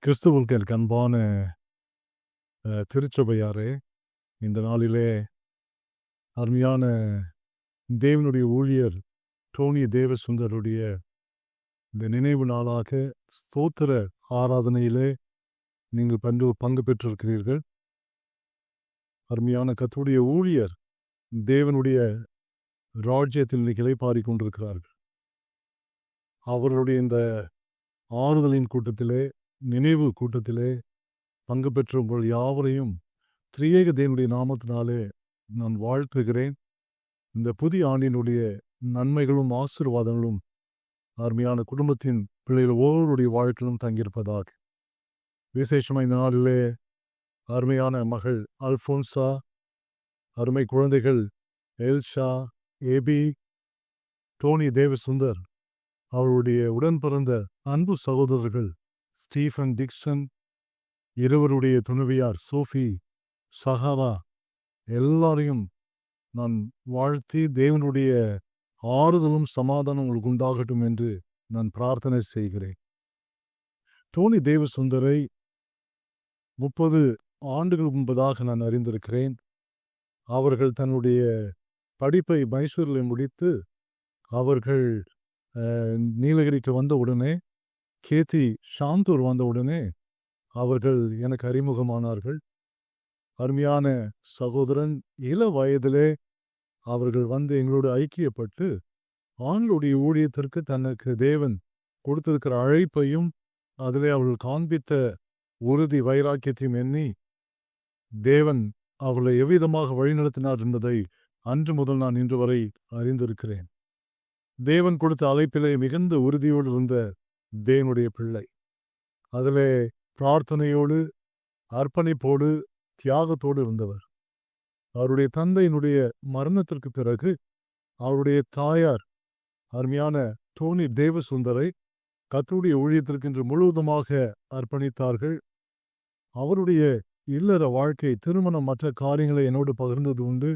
கிறிஸ்துவுக்கு எனக்கு அன்பான திருச்சபையாரே, இந்த நாளிலே அருமையான தேவனுடைய ஊழியர் டோனி தேவசுந்தருடைய இந்த நினைவு நாளாக ஸ்தோத்திர ஆராதனையிலே நீங்கள் பங்கு பெற்றிருக்கிறீர்கள். அருமையான கர்த்தருடைய ஊழியர் தேவனுடைய ராஜ்யத்தில் இன்னைக்கு இளைப்பாறிக் கொண்டிருக்கிறார்கள். அவர்களுடைய இந்த ஆறுதலின் கூட்டத்திலே, நினைவு கூட்டத்திலே பங்கு பெற்ற உங்கள் யாவரையும் திரியேக தேவனுடைய நாமத்தினாலே நான் வாழ்த்துகிறேன். இந்த புதிய ஆண்டினுடைய நன்மைகளும் ஆசீர்வாதங்களும் அருமையான குடும்பத்தின் பிள்ளைகள் ஒவ்வொருடைய வாழ்க்கையிலும் தங்கியிருப்பதாக. விசேஷமாக இந்த நாளிலே அருமையான மகள் அல்ஃபோன்சா, அருமை குழந்தைகள் எல்ஷா, ஏபி, டோனி தேவசுந்தர், அவருடைய உடன் பிறந்த அன்பு சகோதரர்கள் ஸ்டீஃபன் டிக்சன், இருவருடைய துணைவியார் சோஃபி, சஹாரா, எல்லாரையும் நான் வாழ்த்தி தேவனுடைய ஆறுதலும் சமாதானம் உங்களுக்கு உண்டாகட்டும் என்று நான் பிரார்த்தனை செய்கிறேன். டோனி தேவசுந்தரை 30 ஆண்டுகள் முன்பதாக நான் அறிந்திருக்கிறேன். அவர்கள் தன்னுடைய படிப்பை மைசூரில் முடித்து அவர்கள் நீலகிரிக்கு வந்த உடனே, கேத்தி ஷாந்தூர் வந்த உடனே அவர்கள் எனக்கு அறிமுகமானார்கள். அருமையான சகோதரன், இள வயதிலே அவர்கள் வந்து எங்களோடு ஐக்கியப்பட்டு ஆண்களுடைய ஊழியத்திற்கு தனக்கு தேவன் கொடுத்திருக்கிற அழைப்பையும் அதிலே அவர்கள் காண்பித்த உறுதி வைராக்கியத்தையும் எண்ணி தேவன் அவர்களை எவ்விதமாக வழிநடத்தினார் என்பதை அன்று முதல் நான் இன்று வரை அறிந்திருக்கிறேன். தேவன் கொடுத்த அழைப்பிலே மிகுந்த உறுதியோடு இருந்த தேவனுடைய பிள்ளை, அதிலே பிரார்த்தனையோடு, அர்ப்பணிப்போடு, தியாகத்தோடு இருந்தவர். அவருடைய தந்தையினுடைய மரணத்திற்கு பிறகு அவருடைய தாயார் அருமையான டோனி தேவசுந்தரை கர்த்தருடைய ஊழியத்திற்கு இன்று முழுவதுமாக அர்ப்பணித்தார்கள். அவருடைய இல்லற வாழ்க்கை, திருமணம், மற்ற காரியங்களை என்னோடு பகிர்ந்தது உண்டு.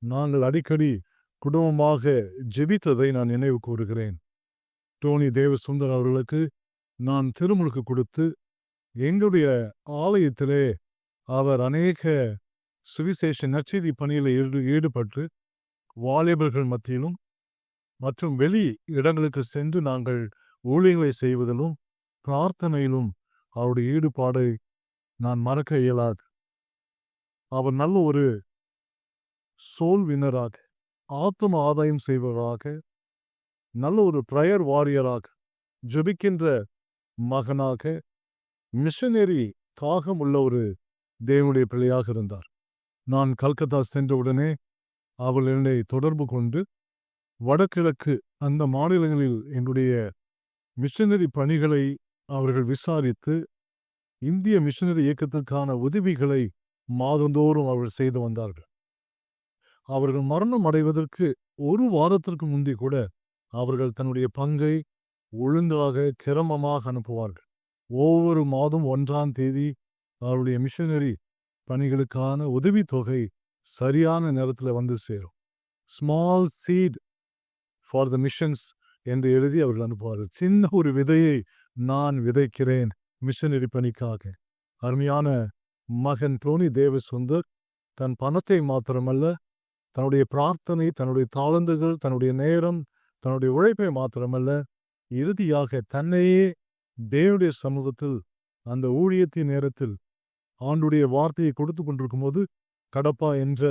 நாங்கள் அடிக்கடி குடும்பமாக ஜெபித்ததை நான் நினைவு கூறுகிறேன். டோனி தேவசுந்தர் அவர்களுக்கு நான் திருமுழுக்கு கொடுத்து எங்களுடைய ஆலயத்திலே அவர் அநேக சுவிசேஷ நற்செய்தி பணியில் ஈடுபட்டு வாலிபர்கள் மத்தியிலும் மற்றும் வெளி இடங்களுக்கு சென்று நாங்கள் ஊழியங்களை செய்வதிலும் பிரார்த்தனையிலும் அவருடைய ஈடுபாடை நான் மறக்க இயலாது. அவர் நல்ல ஒரு சோல் வின்னராக, ஆத்ம ஆதாயம் செய்வராக, நல்ல ஒரு பிரயர் வாரியராக, ஜெபிக்கின்ற மகனாக, மிஷனரி தாகம் உள்ள ஒரு தேவனுடைய பிள்ளையாக இருந்தார். நான் கல்கத்தா சென்றவுடனே அவள் என்னை தொடர்பு கொண்டு வடகிழக்கு அந்த மாநிலங்களில் என்னுடைய மிஷனரி பணிகளை அவர்கள் விசாரித்து இந்திய மிஷனரி இயக்கத்திற்கான உதவிகளை மாதந்தோறும் அவர்கள் செய்து வந்தார்கள். அவர்கள் மரணம் அடைவதற்கு ஒரு வாரத்திற்கு முந்தி கூட அவர்கள் தன்னுடைய பங்கை ஒழுங்காக கிரமமாக அனுப்புவார்கள். ஒவ்வொரு மாதம் 1ஆம் தேதி அவருடைய மிஷனரி பணிகளுக்கான உதவித்தொகை சரியான நேரத்தில் வந்து சேரும். Small seed for the missions என்று எழுதி அவர்கள் அனுப்புவார்கள். சின்ன ஒரு விதையை நான் விதைக்கிறேன் மிஷனரி பணிக்காக. அருமையான மகன் டோனி தேவசுந்தர் தன் பணத்தை மாத்திரமல்ல, தன்னுடைய பிரார்த்தனை, தன்னுடைய தாளந்துகள், தன்னுடைய நேரம், தன்னுடைய உழைப்பை மாத்திரமல்ல, இறுதியாக தன்னையே தேவனுடைய சமூகத்தில் அந்த ஊழியத்தின் நேரத்தில் ஆண்டுடைய வார்த்தையை கொடுத்து கொண்டிருக்கும் போது கடப்பா என்ற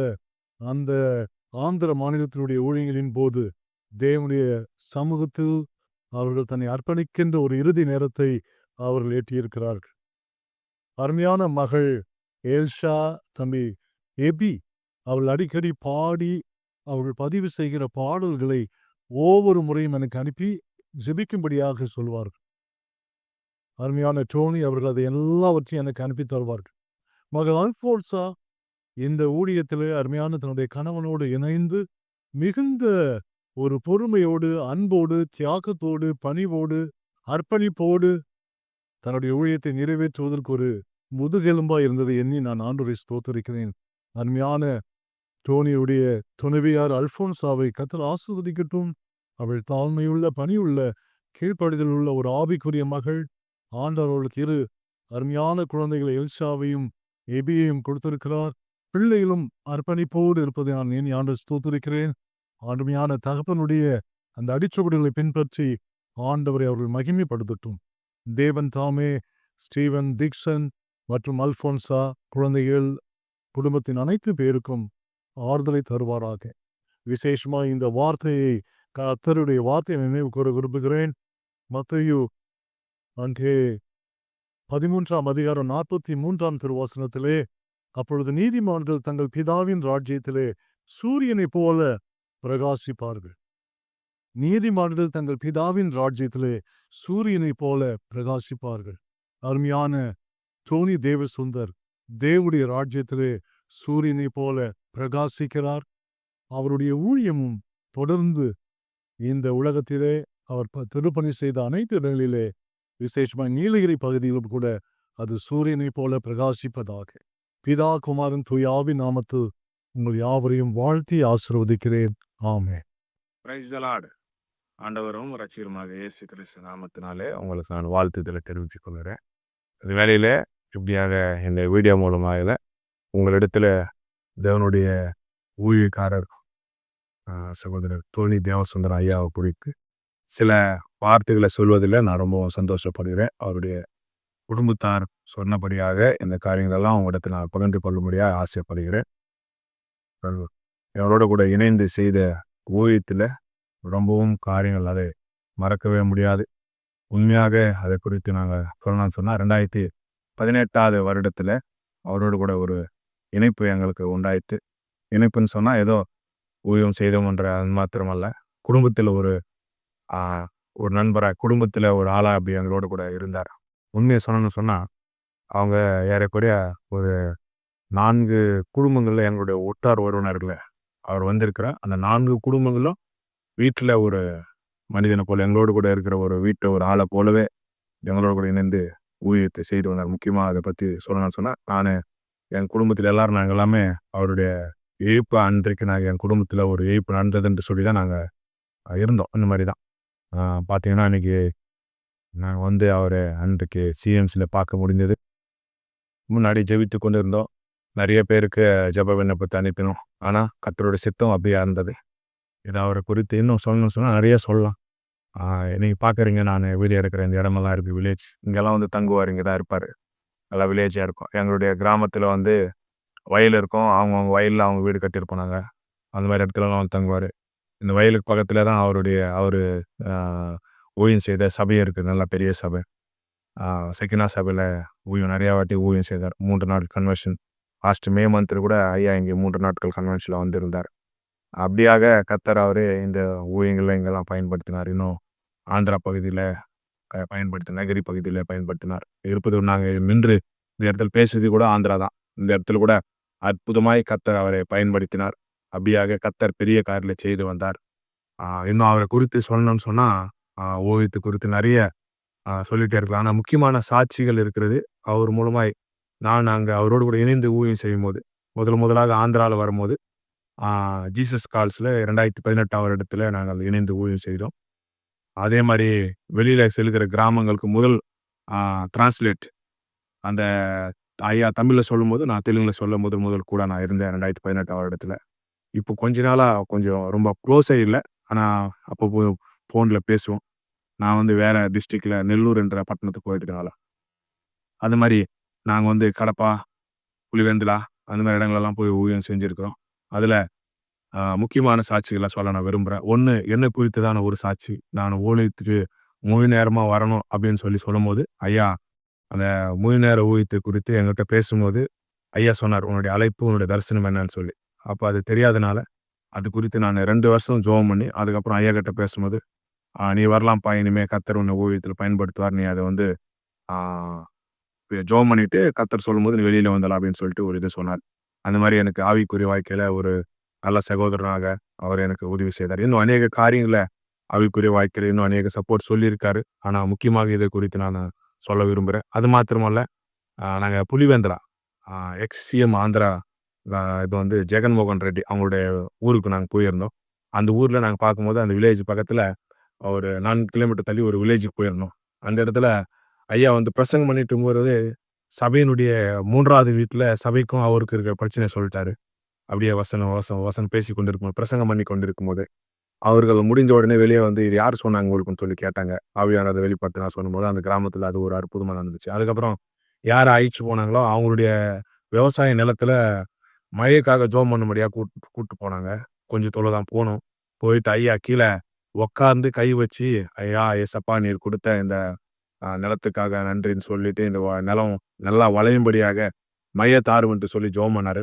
அந்த ஆந்திர மாநிலத்தினுடைய ஊழியர்களின் போது தேவனுடைய சமூகத்தில் அவர்கள் தன்னை அர்ப்பணிக்கின்ற ஒரு இறுதி நேரத்தை அவர்கள் ஏற்றியிருக்கிறார்கள். அருமையான மகள் எல்ஷா, தம்பி எபி, அவள் அடிக்கடி பாடி அவர்கள் பதிவு செய்கிற பாடல்களை ஒவ்வொரு முறையும் எனக்கு அனுப்பி ஜெபிக்கும்படியாக சொல்வார்கள். அருமையான டோனி அவர்கள் அதை எல்லாவற்றையும் எனக்கு அனுப்பி தருவார்கள். மகள் அல்ஃபோன்சா இந்த ஊழியத்திலே அருமையான தன்னுடைய கணவனோடு இணைந்து மிகுந்த ஒரு பொறுமையோடு, அன்போடு, தியாகத்தோடு, பணிவோடு, அர்ப்பணிப்போடு தன்னுடைய ஊழியத்தை நிறைவேற்றுவதற்கு ஒரு முதுகெலும்பாய் இருந்ததை எண்ணி நான் ஆண்டவரை ஸ்தோத்திரிக்கிறேன். அருமையான டோனியுடைய துணைவியார் அல்ஃபோன்சாவை கர்த்தர் ஆசீர்வதிக்கட்டும். அவள் தாழ்மையுள்ள, பணியுள்ள, கீழ்ப்படிதல் உள்ள ஒரு ஆவிக்குரிய மகள். ஆண்டவர் அவளுக்கு அருமையான குழந்தைகளை எல்ஷாவையும் எபியையும் கொடுத்திருக்கிறார். பிள்ளைகளும் அர்ப்பணிப்போடு இருப்பதை நான் எண்ணி ஆண்டவரை ஸ்தோத்திரிக்கிறேன். அருமையான தகப்பனுடைய அந்த அடிச்சுவடுகளை பின்பற்றி ஆண்டவரை அவர்கள் மகிமைப்படுத்தட்டும். தேவன் தாமே ஸ்டீவன், டிக்சன் மற்றும் அல்போன்சா குழந்தைகள் குடும்பத்தின் அனைத்து பேருக்கும் ஆறுதலை தருவாராக. விசேஷமா இந்த வார்த்தையை கர்த்தருடைய வார்த்தையை நினைவு கூற விரும்புகிறேன். மத்தேயு அங்கே 13ஆம் அதிகாரம் 43ஆம் திருவசனத்திலே, அப்பொழுது நீதிமான்கள் தங்கள் பிதாவின் ராஜ்யத்திலே சூரியனைப் போல பிரகாசிப்பார்கள். நீதிமான்கள் தங்கள் பிதாவின் ராஜ்யத்திலே சூரியனைப் போல பிரகாசிப்பார்கள். அருமையான டோனி தேவசுந்தர் தேவனுடைய ராஜ்யத்திலே சூரியனைப் போல பிரகாசிக்கிறார். அவருடைய ஊழியமும் தொடர்ந்து இந்த உலகத்திலே அவர் திருப்பணி செய்த அனைத்து இடங்களிலே, விசேஷமாக நீலகிரி பகுதியிலும் கூட அது சூரியனைப் போல பிரகாசிப்பதாக. பிதா, குமாரன், தூய ஆவியின் நாமத்தில் உங்கள் யாவரையும் வாழ்த்தி ஆசீர்வதிக்கிறேன். ஆமென். Praise the lord. ஆண்டவரும் இரட்சகருமாக இயேசு கிறிஸ்து நாமத்தினாலே உங்களுக்கு நான் வாழ்த்துதலை தெரிவித்துக் கொள்கிறேன். இந்த வேளையிலே இப்படியாக இந்த வீடியோ மூலமாக உங்களிடத்தில் தேவனுடைய ஊழியக்காரர் சகோதரர் டோனி தேவசுந்தர் ஐயாவை குறித்து சில வார்த்தைகளை சொல்வதில் நான் ரொம்ப சந்தோஷப்படுகிறேன். அவருடைய குடும்பத்தார் சொன்னபடியாக இந்த காரியங்களெல்லாம் உங்களிடத்தில் நான் பகிர்ந்து கொள்ளும்படியாக ஆசைப்படுகிறேன். அவரோட கூட இணைந்து செய்த ஊழியத்தில் ரொம்பவும் காரியங்கள் அதை மறக்கவே முடியாது. உண்மையாக அதை குறித்து நாங்கள் சொல்லணும்னு சொன்னால் 2018 வருடத்தில் அவரோடு கூட ஒரு இணைப்பு எங்களுக்கு உண்டாயிட்டு. இணைப்புன்னு சொன்னால் ஏதோ ஊழியம் செய்தோம்ன்ற அது மாத்திரமல்ல, குடும்பத்தில் ஒரு நண்பராக, குடும்பத்தில் ஒரு ஆளாக அப்படி எங்களோட கூட இருந்தார். உண்மையை சொல்லணும்னு சொன்னால் அவங்க ஏறக்குறைய ஒரு 4 குடும்பங்களில் எங்களுடைய உற்றார் உறவினர்களை அவர் வந்திருக்கிறார். அந்த 4 குடும்பங்களும் வீட்டில் ஒரு மனிதனை போல, எங்களோடு கூட இருக்கிற ஒரு வீட்டில் ஒரு ஆளை போலவே எங்களோட கூட இணைந்து ஊழியத்தை செய்து வந்தார். முக்கியமாக அதை பற்றி சொல்லணும்னு சொன்னால், நான் என் குடும்பத்தில் எல்லாரும் நாங்கள் எல்லாமே அவருடைய இழப்பு அன்றைக்கு நாங்கள் என் குடும்பத்தில் ஒரு இழப்பு நடந்ததுன்னு சொல்லி தான் நாங்கள் இருந்தோம். இந்த மாதிரி தான் பார்த்தீங்கன்னா இன்றைக்கி நாங்கள் வந்து அவரை அன்றைக்கு சிஎம்சியில் பார்க்க முடிஞ்சது. முன்னாடி ஜெபித்து கொண்டு இருந்தோம். நிறைய பேருக்கு ஜெப விண்ணப்பத்தை அனுப்பினோம். ஆனால் கர்த்தருடைய சித்தம் அப்படியே இருந்தது. இதை அவரை குறித்து இன்னும் சொல்லணும்னு சொன்னால் நிறைய சொல்லலாம். நீங்கள் பார்க்குறீங்க, நான் வீடியோ எடுக்கிற இந்த இடமெல்லாம் இருக்குது, வில்லேஜ். இங்கெல்லாம் வந்து தங்குவார், இங்கே தான் இருப்பார். நல்லா வில்லேஜாக இருக்கும். எங்களுடைய கிராமத்தில் வந்து வயல் இருக்கும். அவங்கவுங்க வயலில் அவங்க வீடு கட்டியிருப்போம் நாங்கள். அந்த மாதிரி இடத்துலலாம் வந்து தங்குவார். இந்த வயலுக்கு பக்கத்தில் தான் அவர் ஊழியம் செய்த சபை இருக்குது, நல்லா பெரிய சபை. செக்கினா சபையில் நிறையா வாட்டி ஊழியம் செய்தார். 3 நாள் கன்வென்ஷன். லாஸ்ட் மே மந்த்தில் கூட ஐயா இங்கே 3 நாட்கள் கன்வென்ஷனில் வந்திருந்தார். அப்படியாக கர்த்தர் அவர் இந்த ஊழியங்களில் இங்கெல்லாம் பயன்படுத்தினார். இன்னும் ஆந்திரா பகுதியில் பயன்படுத்தினார், நகரி பகுதியில் பயன்படுத்தினார். இருப்பது நாங்கள் நின்று இந்த இடத்துல பேசுறது கூட ஆந்திரா தான். இந்த இடத்துல கூட அற்புதமாய் கர்த்தர் அவரை பயன்படுத்தினார். அப்படியாக கர்த்தர் பெரிய காரியங்களை செய்து வந்தார். இன்னும் அவரை குறித்து சொல்லணும்னு சொன்னால் ஊழியத்தை குறித்து நிறைய சொல்லிகிட்டே இருக்கலாம். ஆனால் முக்கியமான சாட்சிகள் இருக்கிறது அவர் மூலமாய். நாங்கள் அவரோடு கூட இணைந்து ஊழியம் செய்யும் போது, முதலாக ஆந்திராவில் வரும்போது ஜீசஸ் கால்ஸில் 2018 வருடத்தில் நாங்கள் இணைந்து ஊழியம் செய்தோம். அதே மாதிரி வெளியில் செல்கிற கிராமங்களுக்கு முதல் டிரான்ஸ்லேட் அந்த ஐயா தமிழில் சொல்லும் போது நான் தெலுங்கில் சொல்ல முதல் கூட நான் இருந்தேன் 2018 வருடத்தில். இப்போ கொஞ்ச நாளாக கொஞ்சம் ரொம்ப க்ளோஸே இல்லை. ஆனால் அப்போ ஃபோனில் பேசுவோம். நான் வந்து வேறு டிஸ்ட்ரிக்டில் நெல்லூர் என்ற பட்டணத்துக்கு போயிட்டுனால அது மாதிரி நாங்கள் வந்து கடப்பா, புலிவெந்தலா அந்த மாதிரி இடங்களெல்லாம் போய் ஊழியம் செஞ்சுருக்கிறோம். அதில் முக்கியமான சாட்சிகளை சொல்ல நான் விரும்புகிறேன். ஒன்று, என்னை குறித்ததான ஒரு சாட்சி. நான் ஊழியத்துக்கு முழு நேரமாக வரணும் அப்படின்னு சொல்லும் போது ஐயா அந்த முழு நேர ஊழியத்தை குறித்து எங்கள்கிட்ட பேசும்போது ஐயா சொன்னார், உன்னுடைய அழைப்பு, உன்னுடைய தரிசனம் என்னன்னு சொல்லி. அப்போ அது தெரியாதனால அது குறித்து நான் 2 வருஷம் ஜெபம் பண்ணி அதுக்கப்புறம் ஐயா கிட்ட பேசும்போது, நீ வரலாம்ப்பா, இனிமேல் கர்த்தர் உன்னை ஊழியத்தில் பயன்படுத்துவார், நீ அதை வந்து ஜெபம் பண்ணிட்டு கர்த்தர் சொல்லும்போது நீ வெளியில் வந்தலாம் அப்படின்னு சொல்லிட்டு ஒரு இது சொன்னார். அந்த மாதிரி எனக்கு ஆவிக்குரிய வாழ்க்கையில் ஒரு நல்ல சகோதரனாக அவர் எனக்கு உதவி செய்தார். இன்னும் அநேக காரியங்களை ஆவிக்குரிய வாழ்க்கையில் இன்னும் அநேக சப்போர்ட் சொல்லியிருக்காரு. ஆனால் முக்கியமாக இதை குறித்து நான் சொல்ல விரும்புகிறேன். அது மாத்திரமல்ல, நாங்கள் புலிவேந்தரா எக்ஸ்சிஎம் ஆந்திரா இது வந்து ஜெகன்மோகன் ரெட்டி அவங்களுடைய ஊருக்கு நாங்கள் போயிருந்தோம். அந்த ஊரில் நாங்கள் பார்க்கும்போது அந்த வில்லேஜ் பக்கத்தில் ஒரு 4 கிலோமீட்டர் தள்ளி ஒரு வில்லேஜுக்கு போயிருந்தோம். அந்த இடத்துல ஐயா வந்து பிரசங்கம் பண்ணிட்டு இருக்கும்போது, சபையினுடைய 3வது வீட்ல சபைக்கும் அவருக்கு இருக்கிற பிரச்சனைய சொல்லிட்டாரு. அப்படியே வசனம் வசனம் வசனம் பேசிக் கொண்டிருக்கும்போது, பிரசங்கம் பண்ணிக் கொண்டிருக்கும்போது, அவர்கள் முடிஞ்ச உடனே வெளிய வந்து, "இது யார் சொன்னாங்க உங்களுக்குன்னு?" சொல்லி கேட்டாங்க. ஆவியானவர் அத வெளிப்படுத்தினார் சொல்லும்போது, அந்த கிராமத்தில அது ஒரு அற்புதமா நடந்துச்சு. அதுக்கப்புறம் யார் அழைச்சு போனாங்களோ, அவங்களுடைய விவசாய நிலத்தில மழைக்காக ஜெபம் பண்ணும்படியா கூட்டு போனாங்க. கொஞ்சம் தொல தான் போனோம். போயிட்டு ஐயா கீழ உட்கார்ந்து கை வச்சு, "ஐயா, ஏசப்பா நீர் குடுத்த இந்த நிலத்துக்காக நன்றின்னு சொல்லிட்டு, இந்த நிலம் நல்லா வளையும்படியாக மழைய தாரும்ன்ட்டு" சொல்லி ஜெபம் பண்ணாரு.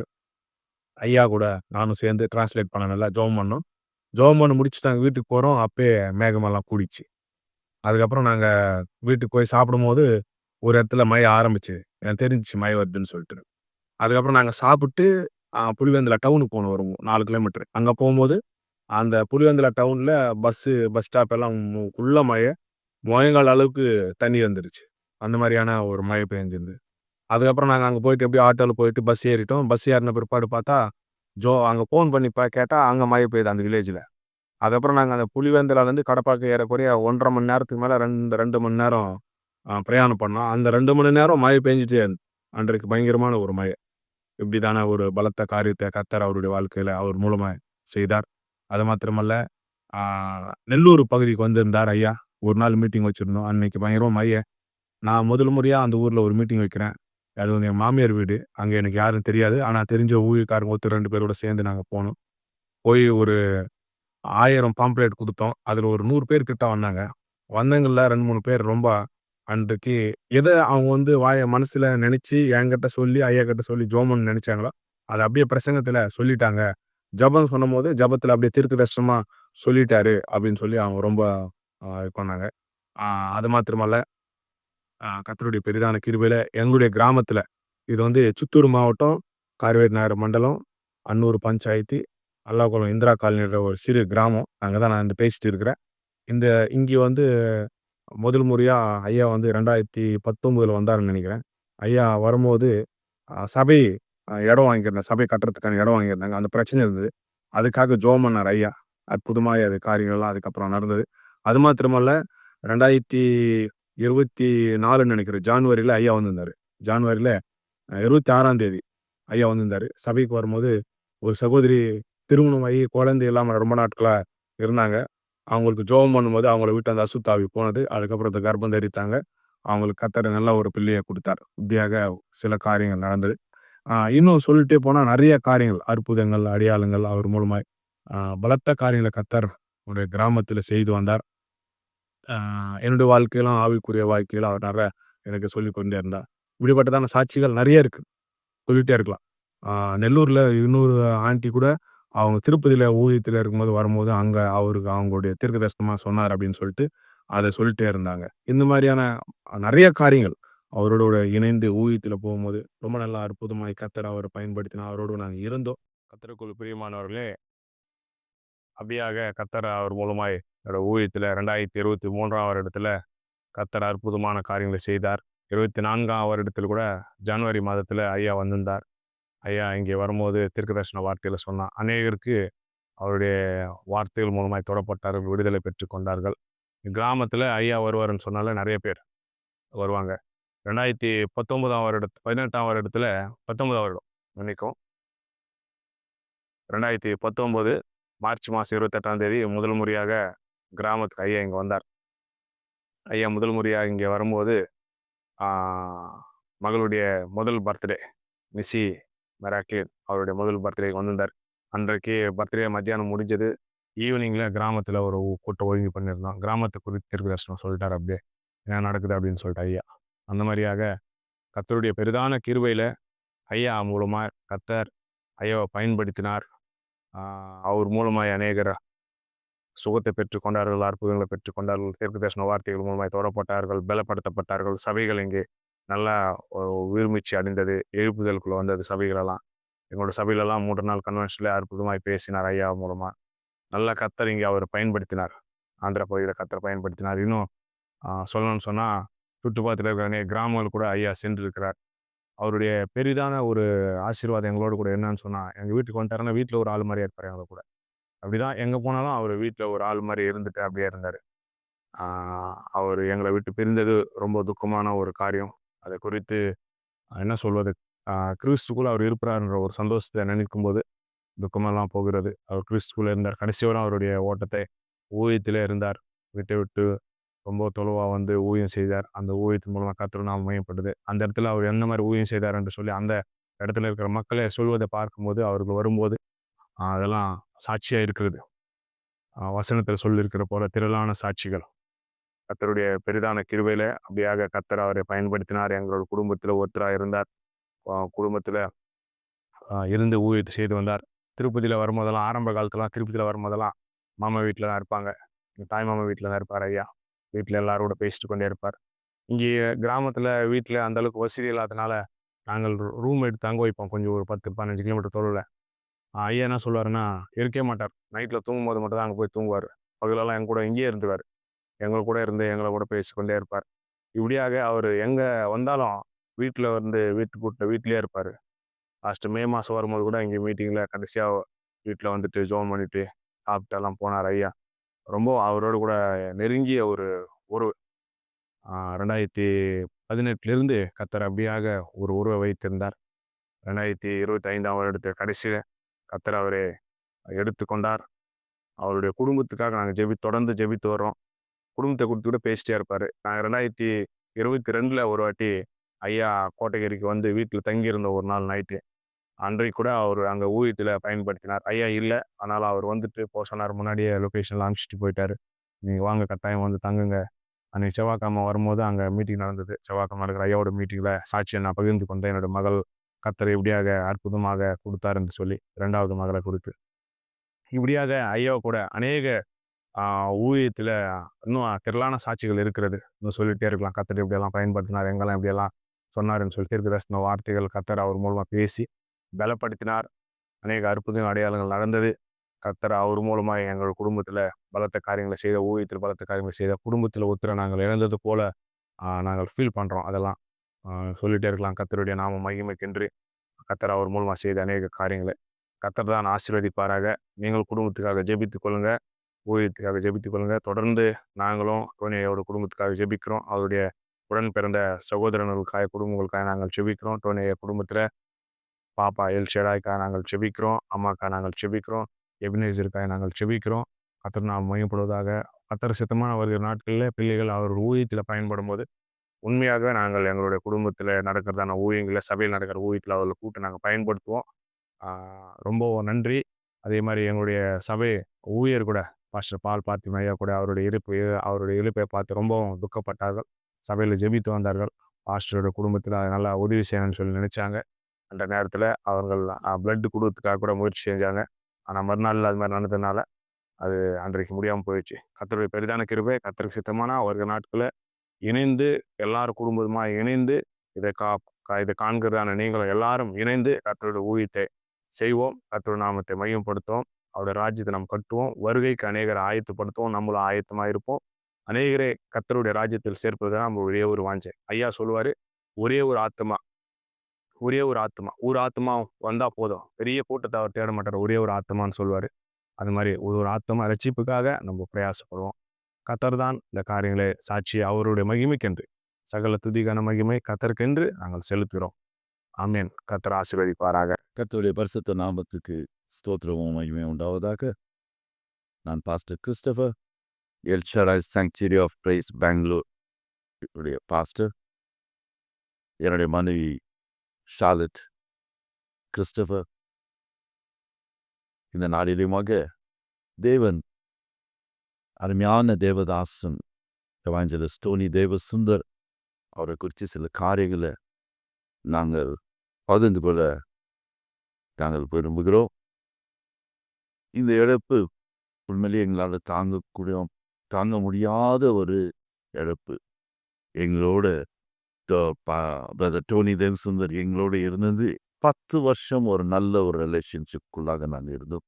ஐயா கூட நானும் சேர்ந்து டிரான்ஸ்லேட் பண்ண நல்லா ஜெபம் பண்ணோம். ஜெபம் பண்ணி முடிச்சுட்டு நாங்க வீட்டுக்கு போறோம். அப்பயே மேகமெல்லாம் கூடிச்சு. அதுக்கப்புறம் நாங்க வீட்டுக்கு போய் சாப்பிடும்போது, ஒரு இடத்துல மழை ஆரம்பிச்சுது. எனக்கு தெரிஞ்சுச்சு மழை வருதுன்னு சொல்லிட்டு. அதுக்கப்புறம் நாங்க சாப்பிட்டு புலிவெந்தல டவுனுக்கு போனோம் ஒரு 4 கிலோமீட்டர். அங்க போம்போது, அந்த புலிவெந்தல டவுன்ல பஸ் ஸ்டாப் எல்லாம் ஃபுல்லா மழை. முழங்கால் அளவுக்கு தண்ணி வந்துருச்சு. அந்த மாரியான ஒரு மழை பெய்ஞ்சிருந்து. அதுக்கப்புறம் நாங்க அங்க போயிட்டு எப்படியோ ஆட்டோல போயிட்டு பஸ் ஏறிட்டோம். பஸ் ஏறுன பிற்பாடு பார்த்தா, அங்க ஃபோன் பண்ணி கேட்டா, அங்க மழை பெய்யுது அந்த வில்லேஜ்ல. அதுக்கப்புறம் நாங்க அந்த புலிவெந்தலருந்து கடப்பாக்கம் ஏறக்குறைய 1 1/2 மணி நேரத்துக்கு மேல 2 மணி நேரம் பிரயாணம் பண்ணோம். அந்த 2 மணி நேரம் மழை பெஞ்சுட்டே இருந்துது. அன்றைக்கு பயங்கரமான ஒரு மழை. இப்படிதான ஒரு பலத்த காரியத்த கர்த்தர் அவருடைய வாழ்க்கையில அவர் மூலமா செய்தார். அது மாத்திரமல்ல, ஆ நெல்லூர் பகுதிக்கு வந்திருந்தார் ஐயா. ஒரு நாள் மீட்டிங் வச்சிருந்தோம். அன்னைக்கு பயங்கரமா மழை. நான் முதல் முறையா அந்த ஊர்ல ஒரு மீட்டிங் வைக்கிறேன். அது வந்து என் மாமியார் வீடு. அங்க எனக்கு யாரும் தெரியாது. ஆனா தெரிஞ்ச ஊழியக்காரங்க ஒருத்தர் 2 பேரோட சேர்ந்து நாங்க போனோம். போய் ஒரு 1000 பாம்ப்ளேட் குடுத்தோம். அதுல ஒரு 100 பேர் கிட்ட வந்தாங்க. வந்தவங்கள்ல 2, 3 பேர் ரொம்ப அன்றைக்கு எத அவங்க வந்து மனசுல நெனச்சு என்கிட்ட சொல்லி, ஐயா கிட்ட சொல்லி ஜெபம் பண்ணணும்னு நெனச்சாங்களோ, அத அப்படியே பிரசங்கத்துல சொல்லிட்டாங்க. ஜெபம் சொன்னம்போது, ஜெபத்துல அப்படியே தீர்க்கதரிசனமா சொல்லிட்டாரு அப்படின்னு சொல்லி அவங்க ரொம்ப இது பண்ணாங்க. ஆ அது மாத்திரமல்ல, கர்த்தருடைய பெரிதான கிருபையில எங்களுடைய கிராமத்துல, இது வந்து சித்தூர் மாவட்டம், காரவேடு நகர் மண்டலம், அன்னூர் பஞ்சாயத்து, அல்லாகுளம் இந்திரா காலனின்ற ஒரு சிறு கிராமம். அங்க தான் நான் வந்து பேசிட்டு இருக்கிறேன். இங்க வந்து முதல் முறையா ஐயா வந்து 2019ல வந்தாருன்னு நெனைக்கிறேன். ஐயா வரும்போது சபை இடம் வாங்கியிருந்தாங்க. சபை கட்டுறதுக்கான இடம் வாங்கியிருந்தாங்க. அந்த பிரச்சனை இருந்தது. அதுக்காக ஜெபம் பண்ணாரு ஐயா. அற்புதமாய் அது காரியங்கள்லாம் அதுக்கப்புறம் நடந்தது. அது மாத்திரமல்ல 2024ன்னு நெனைக்கிறேன். ஜான்வரில ஐயா வந்திருந்தாரு. ஜான்வரில 26ஆம் தேதி ஐயா வந்திருந்தாரு. சபைக்கு வரும்போது ஒரு சகோதரி திருமணமாகி குழந்தை இல்லாம ரொம்ப நாட்களா இருந்தாங்க. அவங்களுக்கு ஜெபம் பண்ணும்போது அவங்கள விட்டு அந்த அசுத்த ஆவி போனது. அதுக்கப்புறம் இந்த கர்ப்பம் தரித்தாங்க. அவங்களுக்கு கர்த்தர் நல்ல ஒரு பிள்ளைய குடுத்தார். இப்படியாக சில காரியங்கள் நடந்தது. இன்னும் சொல்லிட்டே போனா நெறைய காரியங்கள், அற்புதங்கள், அடையாளங்கள் அவர் மூலமாய் பலத்த காரியங்கள கர்த்தர் ஒரு கிராமத்தில செய்து வந்தார். ஆ என்னுடைய வாழ்க்கையிலும், ஆவிக்குரிய வாழ்க்கையிலும் அவர் நெறைய எனக்கு சொல்லிக் கொண்டே இருந்தார். இப்படிப்பட்டதான சாட்சிகள் நெறைய இருக்கு. சொல்லிட்டே இருக்கலாம். ஆ நெல்லூர்ல இன்னொரு ஆன்டி கூட அவங்க திருப்பதியில ஊழியத்தில இருக்கும்போது வரும்போது, அங்க அவருக்கு அவங்களுடைய தீர்க்கதரிசனமா சொன்னார் அப்படின்னு சொல்லிட்டு, அத சொல்லிட்டே இருந்தாங்க. இந்த மாரியான நெறைய காரியங்கள் அவரோட இணைந்து ஊழியத்தில போகும்போது, ரொம்ப நல்லா அற்புதமாய் கர்த்தர் அவர பயன்படுத்தினார். அவரோடு நாங்க இருந்தோம். கர்த்தருக்குள் பிரியமானவர்களே, அப்படியாக கர்த்தர் அவர் மூலமாய் என்னோட ஊழியத்தில 2023ஆம் வருடத்தில கர்த்தர் அற்புதமான காரியங்களை செய்தார். 24ஆம் வருடத்தில் கூட ஜனவரி மாதத்தில ஐயா வந்திருந்தார். ஐயா இங்கே வரும்போது தீர்க்கதரிசன வார்த்தையில சொன்னார். அநேகருக்கு அவருடைய வார்த்தைகள் மூலமாய் தொடப்பட்டார்கள், விடுதலை பெற்றுக் கொண்டார்கள். கிராமத்தில ஐயா வருவாருன்னு சொன்னாலே நெறைய பேர் வருவாங்க. 2019ஆம் வருடத் 18ஆம் வருடத்தில 19ஆம் வருடம் மன்னிக்கவும். 2019 மார்ச் மாசம் 28ஆம் தேதி முதல் முறையாக கிராமத்துக்கு ஐயா இங்க வந்தார். ஐயா முதல் முறையா இங்க வரும்போது, ஆ மகளுடைய முதல் பர்த்டே மிஸ்ஸி மெராக்கிள் அவருடைய முதல் பர்த்டேக்கு வந்திருந்தார். அன்றைக்கு பர்த்டே மத்தியானம் முடிஞ்சது. ஈவினிங்ல கிராமத்தில ஒரு கூட்டம் ஒழுங்கு பண்ணியிருந்தோம். கிராமத்த குறித்து தீர்க்கதரிசனம் சொல்லிட்டாரு அப்படியே. என்ன நடக்குது அப்படின்னு சொல்லிட்டு ஐயா. அந்த மாரியாக கர்த்தருடைய பெரிதான கிருபையில ஐயா மூலமா கர்த்தர் ஐயாவ பயன்படுத்தினார். ஆ அவர் மூலமாய் அநேகர் சுகத்தை பெற்றுக் கொண்டார்கள், அற்புதங்களை பெற்றுக் கொண்டார்கள், தீர்க்கதரிசன வார்த்தைகள் மூலமாய் தொடப்பட்டார்கள், பலப்படுத்தப்பட்டார்கள். சபைகள் இங்கே நல்லா ஒ உயிர்மீட்சி அடைந்தது. எழுப்புதலுக்குள்ள வந்தது சபைகளெல்லாம். எங்களோட சபையிலலாம் 3 நாள் கன்வென்ஷன்ல அற்புதமாய் பேசினார் ஐயா மூலமா. நல்லா கர்த்தர் இங்கே அவர பயன்படுத்தினார். ஆந்திரா பகுதியில கர்த்தர் பயன்படுத்தினார். இன்னும் சொல்லணும்னு சொன்னா, சுற்றுப்பக்கத்துல இருக்கிற அநேக கிராமங்கள் கூட ஐயா சென்றிருக்கிறார். அவருடைய பெரிதான ஒரு ஆசீர்வாதம் எங்களோடு கூட என்னன்னு சொன்னா, எங்க வீட்டுக்கு வந்துட்டாருன்னா, வீட்ல ஒரு ஆள் மாரியே இருப்பாரு எங்க கூட. அப்படிதான் எங்க போனாலும் அவரு வீட்ல ஒரு ஆள் மாரி இருந்துட்டு அப்படியே இருந்தாரு. அவர் எங்களை விட்டு பிரிந்தது ரொம்ப துக்கமான ஒரு காரியம். அதை குறித்து என்ன சொல்வது, கிறிஸ்துக்குள்ள அவர் இருக்கிறார்ன்ற ஒரு சந்தோஷத்தை நினைக்கும்போது துக்கமெல்லாம் போகிறது. அவர் கிறிஸ்துக்குள்ள இருந்தார். கடைசி வரை அவருடைய ஓட்டத்தை ஊழியத்திலே இருந்தார். விட்டு விட்டு ரொம்ப தொலைவா வந்து ஊழியம் செய்தார். அந்த ஊழியத்தின் மூலமா கர்த்தர் நாமம் மையப்படுது. அந்த இடத்துல அவர் என்ன மாதிரி ஊழியம் செய்தார் என்று சொல்லி அந்த இடத்துல இருக்கிற மக்களே சொல்வதை பார்க்கும்போது, அவர்கள் வரும்போது அதெல்லாம் சாட்சியா இருக்கிறது. வசனத்தில் சொல்லியிருக்கிற போல திரளான சாட்சிகள். கர்த்தருடைய பெரிதான கிருபையில அப்படியாக கர்த்தர் அவரை பயன்படுத்தினார். எங்களோட குடும்பத்துல ஒருத்தரா இருந்தார். குடும்பத்துல இருந்து ஊழியத்தை செய்து வந்தார். திருப்பதியில வரும்போதெல்லாம் ஆரம்ப காலத்துலலாம் திருப்பதியில வரும்போதெல்லாம் மாமா வீட்டில தான் இருப்பாங்க. தாய் மாமா வீட்டில தான் இருப்பார் ஐயா. வீட்டில எல்லாரோட பேசிட்டு கொண்டே இருப்பார். இங்கே கிராமத்துல வீட்டில அந்த அளவுக்கு வசதி இல்லாதனால நாங்கள் ரூம் எடுத்து தங்க வைப்போம். கொஞ்சம் ஒரு 10, 15 கிலோமீட்டர் தொலைவுல. ஐயா என்ன சொல்லுவாருன்னா, இருக்கவே மாட்டார். நைட்ல தூங்கும்போது மட்டும் தான் அங்க போய் தூங்குவாரு. பகலெல்லாம் எங்க கூட இங்கேயே இருந்துருவாரு. எங்க கூட இருந்து எங்கள கூட பேசிக்கொண்டே இருப்பார். இப்படியாக அவரு எங்க வந்தாலும் வீட்ல வந்து வீட்லயே இருப்பாரு. லாஸ்ட் மே மாசம் வரும்போது கூட இங்க மீட்டிங்ல கடைசியா வீட்ல வந்துட்டு ஜெபம் பண்ணிட்டு, சாப்பிட்டெல்லாம் போனார் ஐயா. ரொம்ப அவரோடு கூட நெருங்கிய ஒரு உறவு. 2018லிருந்து கர்த்தர் அப்படியாக ஒரு உறவை வைத்திருந்தார். 2025ஆம் வருடத்து கடைசியில கர்த்தர் அவரை எடுத்துக்கொண்டார். அவருடைய குடும்பத்துக்காக நாங்க தொடர்ந்து ஜெபித்து வர்றோம். குடும்பத்த குறித்து கூட பேசிட்டே இருப்பாரு. நாங்க 2022ல ஒரு வாட்டி ஐயா கோத்தகிரிக்கு வந்து வீட்ல தங்கியிருந்த ஒரு நாள் நைட்டு. அன்றைக்கு கூட அவரு அங்க ஊழியத்துல பயன்படுத்தினார். ஐயா இல்ல. அதனால அவர் வந்துட்டு சொன்னாரு. முன்னாடியே லொகேஷன்லாம் அனுப்பிச்சுட்டு போயிட்டாரு. நீங்க வாங்க கட்டாயம் வந்து தங்குங்க. அன்னைக்கு செவ்வாய்க்கிழமை வரும்போது அங்க மீட்டிங் நடந்தது. செவ்வாய்க்கிழமை நடக்கிற ஐயாவோட மீட்டிங்ல சாட்சிய நான் பகிர்ந்து கொண்டேன். என்னோட மகள் கர்த்தர் எப்படியாக அற்புதமாக குடுத்தார் என்று சொல்லி 2வது மகள குறித்து. இப்படியாக ஐயா கூட அநேக ஊழியத்துல இன்னும் திரளான சாட்சிகள் இருக்கிறது. இன்னும் சொல்லிட்டே இருக்கலாம். கர்த்தர் இப்படியெல்லாம் பயன்படுத்தினார். எங்கெல்லாம் இப்படியெல்லாம் சொன்னாருன்னு சொல்லி தீர்க்கதரிசன வார்த்தைகள் கர்த்தர் அவர் மூலமா பேசி பலப்படுத்தினார். அநேக அற்புதம் அடையாளங்கள் நடந்தது. கர்த்தர் அவர் மூலமா எங்கள் குடும்பத்துல பலத்த காரியங்களை செய்த, ஊழியத்தில் பலத்த காரியங்களை செய்த, குடும்பத்துல ஒருத்தரை நாங்கள் இழந்தது போல நாங்கள் ஃபீல் பண்றோம். அதெல்லாம் சொல்லிட்டே இருக்கலாம். கர்த்தருடைய நாம மகிமைக்கென்று கர்த்தர் அவர் மூலமா செய்த அநேக காரியங்களை கர்த்தர் தான் ஆசீர்வதிப்பாராக. நீங்கள் குடும்பத்துக்காக ஜெபித்துக் கொள்ளுங்க. ஊழியத்துக்காக ஜெபித்துக் கொள்ளுங்க. தொடர்ந்து நாங்களும் டோனியோட குடும்பத்துக்காக ஜெபிக்கிறோம். அவருடைய உடன் பிறந்த சகோதரர்களுக்காக, குடும்பங்களுக்காக நாங்கள் ஜெபிக்கிறோம். டோனிய குடும்பத்துல பாப்பா எல்ஷடாய்க்காக நாங்கள் ஜெபிக்கிறோம். அம்மாக்காக நாங்கள் ஜெபிக்கிறோம். எபினேசருக்காக நாங்கள் ஜெபிக்கிறோம். கர்த்தர் நாமம் மகிமைப்படுவதாக. கர்த்தர் சித்தமான வருகிற நாட்களில் பிள்ளைகள் அவர் ஊழியத்தில் பயன்படும்போது உண்மையாக நாங்கள் எங்களுடைய குடும்பத்தில் நடக்கிறதான ஊழியங்கள, சபையில் நடக்கிற ஊழியத்தில் அவர்களை கூப்பிட்டு நாங்கள் பயன்படுத்துவோம். ரொம்ப நன்றி. அதே மாதிரி எங்களுடைய சபை ஊழியர் கூட பாஸ்டர் பால் பார்த்திபன் ஐயா கூட அவருடைய இழப்பை பார்த்து ரொம்பவும் துக்கப்பட்டார்கள். சபையில் ஜெபித்து வந்தார்கள். பாஸ்டரோட குடும்பத்தில் நல்லா உதவி செய்யணும்னு சொல்லி நினைச்சாங்க. அந்த நேரத்தில் அவர்கள் பிளட் கொடுக்கறதுக்காக கூட முயற்சி செஞ்சாங்க. ஆனால் மறுநாள் அது மாதிரி நடந்ததுனால அது அன்றைக்கு முடியாமல் போயிடுச்சு. கர்த்தருடைய பெரிதான கிருபை, கர்த்தருக்கு சித்தமானா வருகிற நாட்களில் இணைந்து எல்லாரும் குடும்பமாக இணைந்து இதை இதை காண்கிறதான நீங்களும் எல்லாரும் இணைந்து கர்த்தருடைய ஊழியத்தை செய்வோம். கர்த்தருடைய நாமத்தை மையப்படுத்துவோம். அவருடைய ராஜ்யத்தை நாம் கட்டுவோம். வருகைக்கு அநேகரை ஆயத்தப்படுத்துவோம். நம்மளும் ஆயத்தமாக இருப்போம். அநேகரை கர்த்தருடைய ராஜ்யத்தில் சேர்ப்பது தான் நம்ம ஒரே ஒரு வாஞ்சை. ஐயா சொல்லுவாரு, ஒரே ஒரு ஆத்மா ஒரு ஆத்மா வந்தா போதும். பெரிய கூட்டத்தை அவர் தேட மாட்டார். ஒரே ஒரு ஆத்மான்னு சொல்லுவாரு. அது மாதிரி ஒரு ஆத்மா ரட்சிப்புக்காக நம்ம பிரயாசப்படுவோம். கர்த்தர் தான் இந்த காரியங்களை சாட்சி அவருடைய மகிமைக்கென்று சகல துதிகான மகிமை கர்த்தருக்கென்று நாங்கள் செலுத்துகிறோம். ஆமென். கர்த்தர் ஆசீர்வதிப்பாராக. கர்த்தருடைய பரிசுத்த நாமத்துக்கு ஸ்தோத்திரமும் மகிமை உண்டாவதாக. நான் pastor Christopher, El Shaddai sanctuary of praise Bangalore உடைய பாஸ்டர். என்னுடைய மனைவி ஷார்லட் கிறிஸ்டபர். இந்த நாளிலுமாக தேவன் அருமையான தேவதாசன் எவாஞ்சலிஸ்ட் டோனி தேவசுந்தர் அவரை குறித்து சில காரியங்களை நாங்கள் பகிர்ந்து கொள்ள நாங்கள் விரும்புகிறோம். இந்த இழப்பு உண்மையிலே எங்களால் தாங்க முடியாத ஒரு இழப்பு. எங்களோட பிரதர் டோனி தேவசுந்தர் எங்களோட இருந்தது 10 வருஷம் ஒரு நல்ல ஒரு ரிலேஷன்ஷிப்குள்ளாக நாங்கள் இருந்தோம்.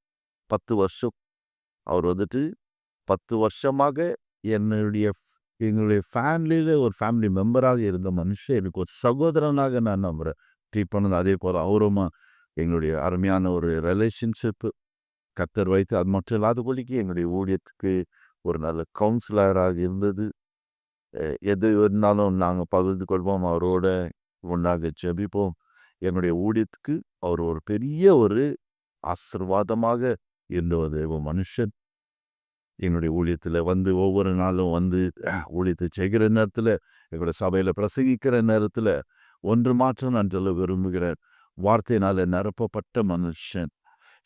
10 வருஷம் அவர் வந்துட்டு 10 வருஷமாக எங்களுடைய ஃபேமிலியில் ஒரு ஃபேமிலி மெம்பராக இருந்த மனுஷன் எனக்கு ஒரு சகோதரனாக நான் அவரை ட்ரீட் பண்ணது. அதே போல் அவருமா எங்களுடைய அருமையான ஒரு ரிலேஷன்ஷிப்பு கர்த்தர் வைத்து அது மட்டும் இல்லாத பொழிக்கு எங்களுடைய ஊழியத்துக்கு ஒரு நல்ல கவுன்சிலராக இருந்தது. எது இருந்தாலும் நாங்கள் பகிர்ந்து கொள்வோம், அவரோட ஒன்றாக ஜெபிப்போம். என்னுடைய ஊழியத்துக்கு அவர் ஒரு பெரிய ஒரு ஆசீர்வாதமாக இருந்த ஒரு தேவ மனுஷன். என்னுடைய ஊழியத்தில் வந்து ஒவ்வொரு நாளும் வந்து ஊழியத்தை செய்கிற நேரத்தில், எங்களுடைய சபையில் பிரசங்கிக்கிற நேரத்தில் ஒன்று மாற்றம் நான் சொல்ல விரும்புகிறேன். வார்த்தையினால் நிரப்பப்பட்ட மனுஷன்,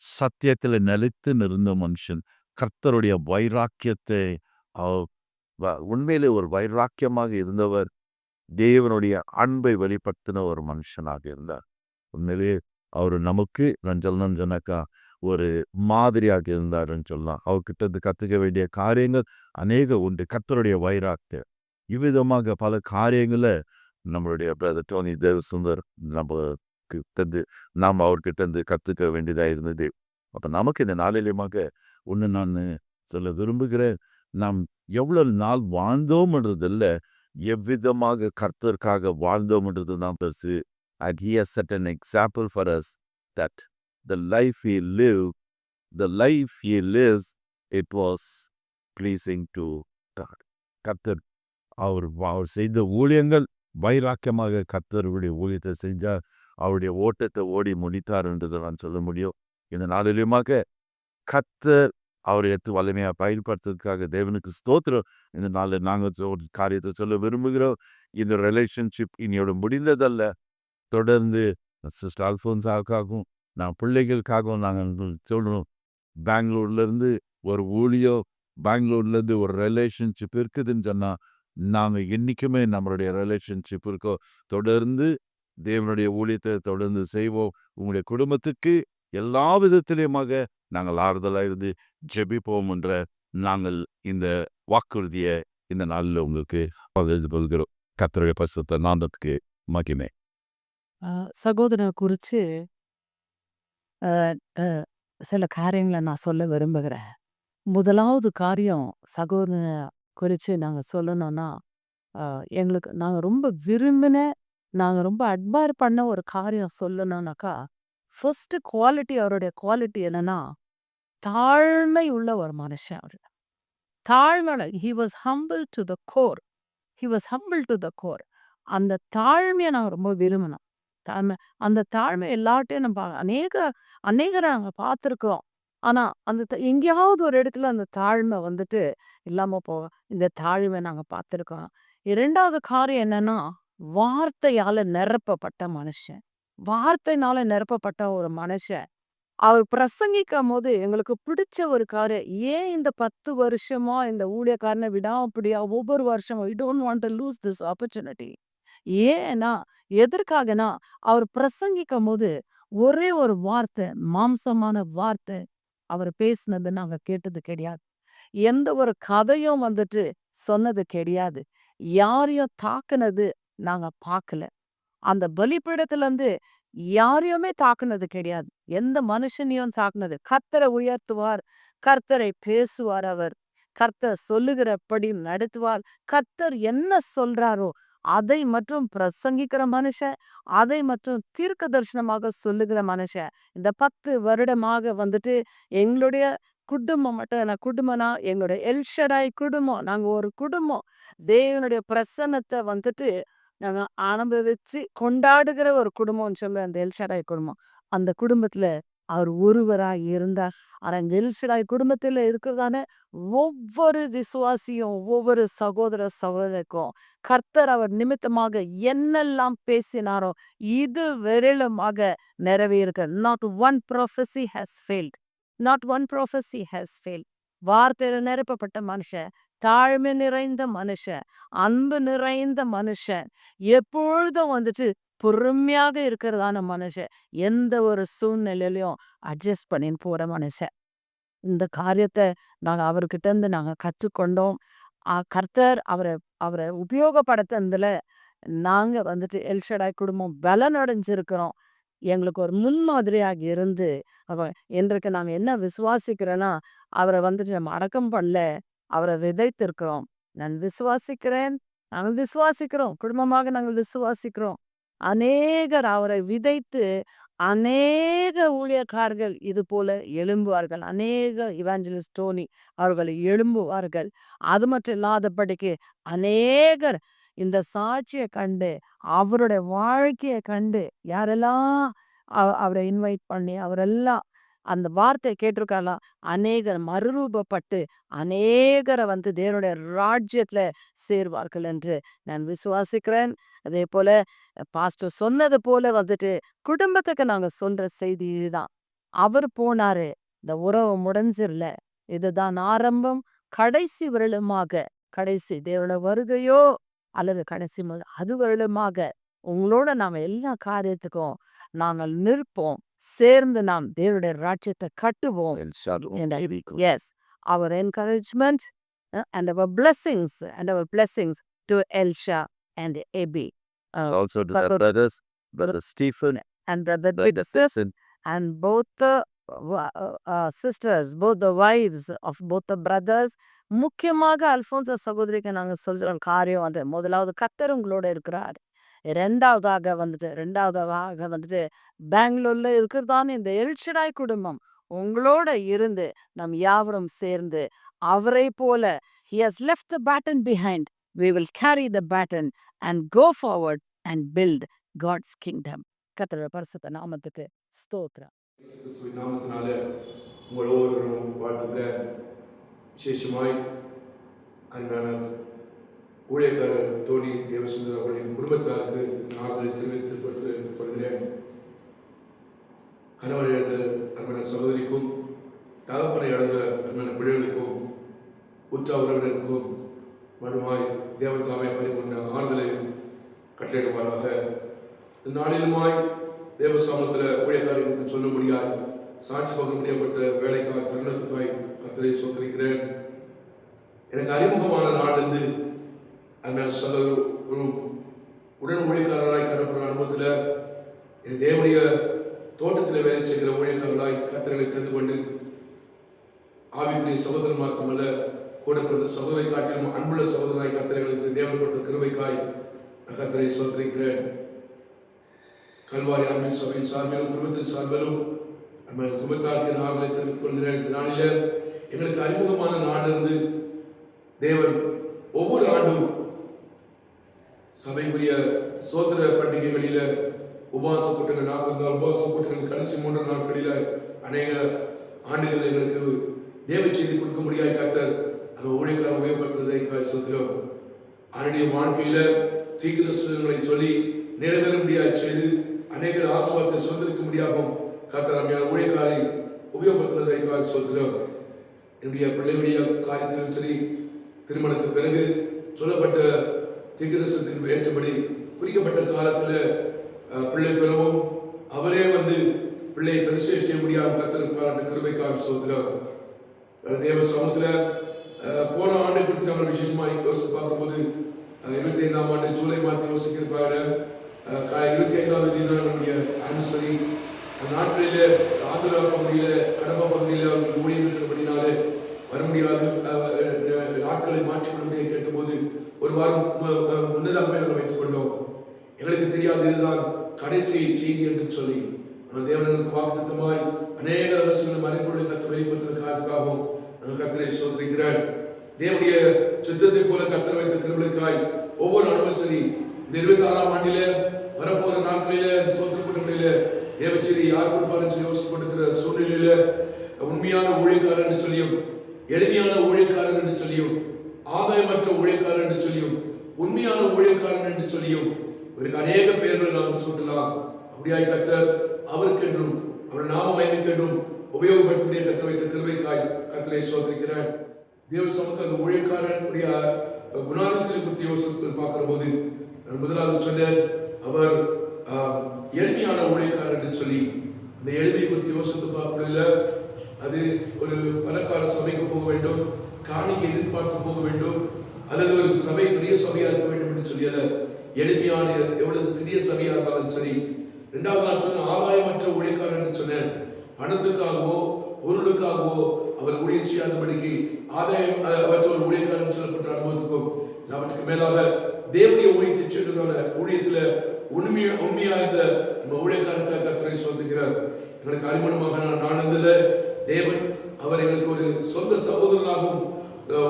சத்தியத்தில் நிலைத்து நிறந்த மனுஷன், கர்த்தருடைய வைராக்கியத்தை உண்மையிலே ஒரு வைராக்கியமாக இருந்தவர். தேவனுடைய அன்பை வெளிப்படுத்தின ஒரு மனுஷனாக இருந்தார். உண்மையிலே அவர் நமக்கு நான் சொல்லணும்னு சொன்னாக்கா ஒரு மாதிரியாக இருந்தாருன்னு சொல்லலாம். அவர்கிட்ட இருந்து கற்றுக்க வேண்டிய காரியங்கள் அநேக உண்டு. கர்த்தருடைய வைராக்கியம் இவ்விதமாக பல காரியங்களை நம்மளுடைய பிரதர் டோனி தேவசுந்தர் நாம் அவர்கிட்ட இருந்து கற்றுக்க வேண்டியதாக இருந்தது. அப்போ நமக்கு இந்த நாளிலுமாக ஒன்று நான் சொல்ல விரும்புகிறேன். நாம் எவ்வளவு நாள் வாழ்ந்தோம்ன்றதில்ல, எவ்விதமாக கர்த்தருக்காக வாழ்ந்தோம்ன்றது தான் பெருசு. And he has set an example for us that the life he lives, it was pleasing to God. கர்த்தர் அவர் செய்த ஊழியங்கள் வைராக்கியமாக கர்த்தருடைய ஊழியத்தை செஞ்சார். அவருடைய ஓட்டத்தை ஓடி முடித்தார் என்றதை நான் சொல்ல முடியும். இந்த நாளிலுமாக கர்த்தர் அவரை எடுத்து வலிமையாக பயன்படுத்துறதுக்காக தேவனுக்கு ஸ்தோத்திரம். இந்த நாளில் நாங்கள் ஒரு காரியத்தை சொல்ல விரும்புகிறோம். இந்த ரிலேஷன்ஷிப் இனியோட முடிந்ததல்ல. தொடர்ந்து சிஸ்டர் அல்ஃபோன்ஸாவுக்காகவும் நான் பிள்ளைகளுக்காகவும் நாங்கள் சொல்லணும். பெங்களூர்லேருந்து ஒரு ஊழியம், பெங்களூர்லேருந்து ஒரு ரிலேஷன்ஷிப் இருக்குதுன்னு சொன்னால் நாங்கள் என்றைக்குமே நம்மளுடைய ரிலேஷன்ஷிப் இருக்கோம். தொடர்ந்து தேவனுடைய ஊழியத்தை தொடர்ந்து செய்வோம். உங்களுடைய குடும்பத்துக்கு எல்லா விதத்திலையுமாக நாங்கள் ஆறுதலாக இருந்து ஜெபிப்போம் என்ற நாங்கள் இந்த வாக்குறுதியை இந்த நாளில் உங்களுக்கு பகிர்ந்து கொள்கிறோம். கர்த்தருடைய பரிசுத்த நாமத்துக்கு மகிமை. சகோதரனை குறித்து சில காரியங்களை நான் சொல்ல விரும்புகிறேன். முதலாவது காரியம் சகோதரனை குறித்து நாங்கள் சொல்லணும்னா, எங்களுக்கு நாங்கள் ரொம்ப விரும்பின, நாங்கள் ரொம்ப அட்மையர் பண்ண ஒரு காரியம் சொல்லணும்னாக்கா, ஃபர்ஸ்ட் குவாலிட்டி, அவருடைய குவாலிட்டி என்னன்னா, தாழ்மை உள்ள ஒரு மனுஷன். அவர் தாழ்மையோட he was humble to the core. அந்த தாழ்மையை நான் ரொம்ப விரும்பினேன். அந்த தாழ்மை எல்லாட்டையும் நம்ம அநேகரை நாங்கள் பார்த்துருக்குறோம். ஆனால் அந்த எங்கேயாவது ஒரு இடத்துல அந்த தாழ்மை வந்துட்டு இல்லாமல் போகும். இந்த தாழ்மை நாங்கள் பார்த்துருக்கோம். இரண்டாவது காரியம் என்னன்னா, வார்த்தையால் நிரப்பப்பட்ட மனுஷன். வார்த்தையினால நிரப்பப்பட்ட ஒரு மனுஷன். அவர் பிரசங்கிக்கும் போது எங்களுக்கு பிடிச்ச ஒரு காரியம், ஏன் இந்த 10 வருஷமா இந்த ஊழியக்காரனை விடாமப்படியா ஒவ்வொரு வருஷமும் we don't want to lose this opportunity. ஏன்னா எதற்காகனா, அவர் பிரசங்கிக்கும் போது ஒரே ஒரு வார்த்தை, மாம்சமான வார்த்தை அவர் பேசினது நாங்க கேட்டது கிடையாது. எந்த ஒரு கதையும் வந்துட்டு சொன்னது கிடையாது. யாரையும் தாக்குனது நாங்க பார்க்கல. அந்த பலிபீடத்துல இருந்து யாரையுமே தாக்குனது கிடையாது. எந்த மனுஷனையும் தாக்குனது. கர்த்தரை உயர்த்துவார், கர்த்தரை பேசுவார். அவர் கர்த்தர் சொல்லுகிறபடி நடத்துவார். கர்த்தர் என்ன சொல்றாரோ அதை மட்டும் பிரசங்கிக்கிற மனுஷன், அதை மட்டும் தீர்க்க தரிசனமாக சொல்லுகிற மனுஷன். இந்த 10 வருடமாக வந்துட்டு எங்களுடைய குடும்பம் மட்டும், நான் குடும்பம்னா எங்களுடைய எல்ஷடாய் குடும்பம், நாங்க ஒரு குடும்பம். தேவனுடைய பிரசன்னத்தை வந்துட்டு நாங்க அனுபவிச்சு கொண்டாடுகிற ஒரு குடும்பம்னு சொல்லி அந்த எல்ஷடாய் குடும்பம். அந்த குடும்பத்துல அவர் ஒருவராய் இருந்தார். ஆனா இந்த எல்ஷடாய் குடும்பத்துல இருக்கிறதான ஒவ்வொரு விசுவாசியும், ஒவ்வொரு சகோதர சகோதரருக்கும் கர்த்தர் அவர் நிமித்தமாக என்னெல்லாம் பேசினாரோ இது வெறிலுமாக நிறைவேறுக. Not one prophecy has failed. வார்த்தையில நிரப்பப்பட்ட மனுஷன், தாழ்மை நிறைந்த மனுஷன், அன்பு நிறைந்த மனுஷன், எப்பொழுதும் வந்துட்டு பொறுமையாக இருக்கிறதான மனுஷன், எந்த ஒரு சூழ்நிலையிலையும் அட்ஜஸ்ட் பண்ணின்னு போற மனுஷன். இந்த காரியத்தை நாங்கள் அவர்கிட்ட இருந்து நாங்கள் கற்றுக்கொண்டோம். கர்த்தர் அவரை உபயோகப்படுத்துனதுல நாங்கள் வந்துட்டு எல்ஷடாய் குடும்பம் பலனடைஞ்சிருக்கிறோம். எங்களுக்கு ஒரு முன்மாதிரியாக இருந்து இன்றைக்கு நாங்கள் என்ன விசுவாசிக்கிறோன்னா, அவரை வந்துட்டு நம்ம அடக்கம் பண்ணல, அவரை விதைத்திருக்கிறோம். நாங்கள் விசுவாசிக்கிறோம், குடும்பமாக நாங்கள் விசுவாசிக்கிறோம். அநேகர் அவரை விதைத்து அநேக ஊழியக்காரர்கள் இது போல எழும்புவார்கள். அநேக இவாஞ்சலிஸ்ட் டோனி அவர்கள் எழும்புவார்கள். அது மட்டும் இல்லாதபடிக்கு அநேகர் இந்த சாட்சியை கண்டு அவருடைய வாழ்க்கையை கண்டு யாரெல்லாம் அவரை இன்வைட் பண்ணி அவரெல்லாம் அந்த வார்த்தையை கேட்டிருக்காலாம், அநேகர் மறுரூபப்பட்டு அநேகரை தேவனுடைய ராஜ்யத்துல சேர்வார்கள் என்று நான் விசுவாசிக்கிறேன். அதே போல பாஸ்டர் சொன்னது போல குடும்பத்துக்கு நாங்க சொல்ற செய்தி இதுதான். அவர் போனாரு, இந்த உறவு முடிஞ்சிரல. இதுதான் ஆரம்பம். கடைசி வருடமாக, கடைசி தேவன வருகையோ அல்லது கடைசி அது வருடமாக உங்களோட நாம எல்லா காரியத்துக்கும் நாங்கள் நிற்போம். சேர்ந்து நாம் தேவனுடைய ராஜ்யத்தை கட்டுவோம். Yes, our encouragement and our blessings to Elsha and Abby. Also to the brothers, Brother Stephen and Brother Brother Dixon Dixon. and both the sisters, both the wives of both the brothers. முக்கியமாக அல்போன்சா சகோதரிக்கு நாங்க சொல்ற காரியம் முதலாவது கர்த்தர் உங்களோட இருக்கிறார். ரெண்டாவதாக பெங்களூர்ல இருக்கிறதான இந்த எல்ஷடாய் குடும்பம் உங்களோட இருந்து நம் யாவரும் சேர்ந்து அவரை போல he has left the baton behind. We will carry the baton and go forward and build God's kingdom. கர்த்தருடைய பரிசுத்த நாமத்துக்கு ஸ்தோத்திரம். கிறிஸ்துவின் நாமத்தினால உங்கள் ஒவ்வொருவரும் வாழ்த்துக்கிறேன். விசேஷமாய் அன்பான ஊழியக்காரர் டோனி தேவசுந்தர் அவர்களின் குடும்பத்தாருக்கு ஆறுதலை தெரிவித்துக் கொள்கிறேன். கணவர் இழந்த அன்பான சகோதரிக்கும், தகப்பனை இழந்த அன்பான பிள்ளைகளுக்கும், உற்ற உறவினருக்கும் மறுமாய் தேவன் தாமே பரிபூர்ண ஆறுதலை கட்டளையிடுவாராக. நாளிலுமாய் தேவ சாமத்தில் ஊழியக்காரை குறித்து சொல்ல முடியாது சாட்சி பகிர முடியப்பட்ட வேலைக்காய் தருணத்துக்காய் கர்த்தரை சோதரிக்கிறேன். எனக்கு அறிமுகமான நாளிலிருந்து அந்த ஒரு உடன் ஊழியக்காரராய் கருப்படுற அனுபவத்தில் என் தேவனுடைய தோட்டத்தில் வேலை செய்கிற ஊழியக்காரர்களாய் கர்த்தர்களை தெரிந்து கொண்டு ஆவிக்குரிய சகோதரன் மாத்திரமல்ல கூட பிறந்த சகோதரை காட்டிலும் அன்புள்ள சகோதரனாய் கர்த்தர்களுக்கு தேவன் கொடுத்த கிருபைக்காய் கர்த்தரை சோதரிக்கிறேன். கல்வாரி அன்பின் சபையின் சார்பிலும் குடும்பத்தின் சார்பிலும் நம்ம குடும்பத்தாருக்கு ஆறுதலை தெரிவித்துக் கொள்கிறேன். இந்த நாளில் எங்களுக்கு அறிமுகமான நாளிலிருந்து தேவன் ஒவ்வொரு ஆண்டும் சபைக்குரிய சோதர பண்டிகைகளில உபவாச கூட்டங்கள் 40 நாள் உபவாச கூட்டங்கள் கடைசி 3 நாட்களில் அநேக ஆண்டுகள் எங்களுக்கு தேவ செய்தி கொடுக்க முடியாத கர்த்தர் அந்த ஊழியக்காரர் உபயோகப்படுத்துவதை சொல்கிறோம். அவருடைய வாழ்க்கையில தீர்க்கதரிசனங்களை சொல்லி நிறைவேற முடியாது செய்து அநேக ஆசீர்வாதத்தை சொந்திருக்க முடியாகும் கர்த்தர் நம்முடைய ஊழியக்காரை உபயோகப்படுத்துவதை சொல்கிறோம். என்னுடைய பிள்ளைகளுடைய காரியத்திலும் சரி, திருமணத்துக்கு பிறகு சொல்லப்பட்ட தீர்க்கதரிசனத்தின் ஏற்றபடி குறிக்கப்பட்ட காலத்தில் பிள்ளை பெறவும் அவரே பிள்ளையை பரிசீலனை செய்ய முடியாமல் கர்த்தர் பாராட்ட கிருபைக்காக சொல்கிறோம். தேவ சமூகத்தில் போன ஆண்டு குறித்து நம்ம விசேஷமாக யோசித்து பார்க்கும்போது 25ஆம் ஆண்டு ஜூலை மாதம் யோசிக்கிறப்பாங்க 25ஆவது தேதி நம்முடைய ஆனிவர்சரி. அந்த நாட்களில் ஆந்திரா பகுதியில் கடப்பா பகுதியில் அவர்கள் ஊழியம் இருக்கிறபடினாலே வர முடியாது, நாட்களை மாற்றிக்கொள்ள முடியாது கேட்டபோது ஒரு வாரம் முன்னதாகவே நாங்கள் வைத்துக் கொண்டோம். எங்களுக்கு தெரியாது இதுதான் கடைசி செய்தி என்று சொல்லி தேவனுக்கு வாக்குத்தத்தமாய் அநேக ரகசியங்கள் மறைப்பொருளை கர்த்தர் வெளிப்படுத்துவதற்காகவும் நாங்கள் கர்த்தரை சோதரிக்கிறேன். தேவனுடைய சித்தத்தை போல கர்த்தர் வைத்த கிருபைக்காய் ஒவ்வொரு அனுபவம் சரி இந்த 26ஆம் ஆண்டிலே வரப்போற நாட்களிலே சோதனை கூட்டங்களில தேவச்செடி யார் கொடுப்பாருன்னு சொல்லி யோசிக்கப்பட்டிருக்கிற சூழ்நிலையில உண்மையான ஊழியக்காரர் என்று சொல்லியும், எளிமையான ஊழியக்காரர் என்று சொல்லியும், ஆதாயமற்ற ஊழியக்காரர் என்று சொல்லியும், உண்மையான ஊழியக்காரன் என்று சொல்லியும் இவருக்கு அநேக பெயர்களை நாம் சொல்லலாம். அப்படியாய் கர்த்தர் அவருக்கென்றும் அவர் நாம மகிமைக்கென்றும் உபயோகப்படுத்திய கர்த்தர் வைத்த கிருபைக்காய் கர்த்தரை சோதரிக்கிறார். தேவ சமூகத்தில் அந்த ஊழியக்காரனுடைய குணாதிசயத்தை குறித்து யோசித்து பார்க்கிற போது நான் முதலாவது சொன்னேன், அவர் எளிமையான ஊழியக்காரர் என்று சொல்லி அந்த எளிமை குறித்து யோசித்து பார்க்கல. அது ஒரு பணக்கார சபைக்கு போக வேண்டும், காணிக்கை எதிர்பார்த்து போக வேண்டும், அல்லது ஒரு சபை பெரிய சபையா இருக்க வேண்டும் என்று சொல்லியல. எளிமையான எவ்வளவு சிறிய சபையா இருந்தாலும் சரி. இரண்டாவது நான் சொன்ன ஆதாயமற்ற ஊழியக்காரர் என்று சொன்னேன். பணத்துக்காகவோ பொருளுக்காகவோ அவர் ஊழியம் செய்யாதபடிக்கு ஆதாயம் மற்ற ஒரு ஊழியக்காரன் சொல்லப்பட்ட அனுபவத்துக்கும் அவற்றுக்கு மேலாக தேவனுடைய ஊழியத்தை சென்றதான ஊழியத்தில் உண்மையா இருந்த நம்ம ஊழியக்காரருக்காக கர்த்தரை சோதிக்கிறார். எங்களுக்கு அறிமுகமாக நாளந்தில் தேவன் அவர் எங்களுக்கு ஒரு சொந்த சகோதரனாகவும்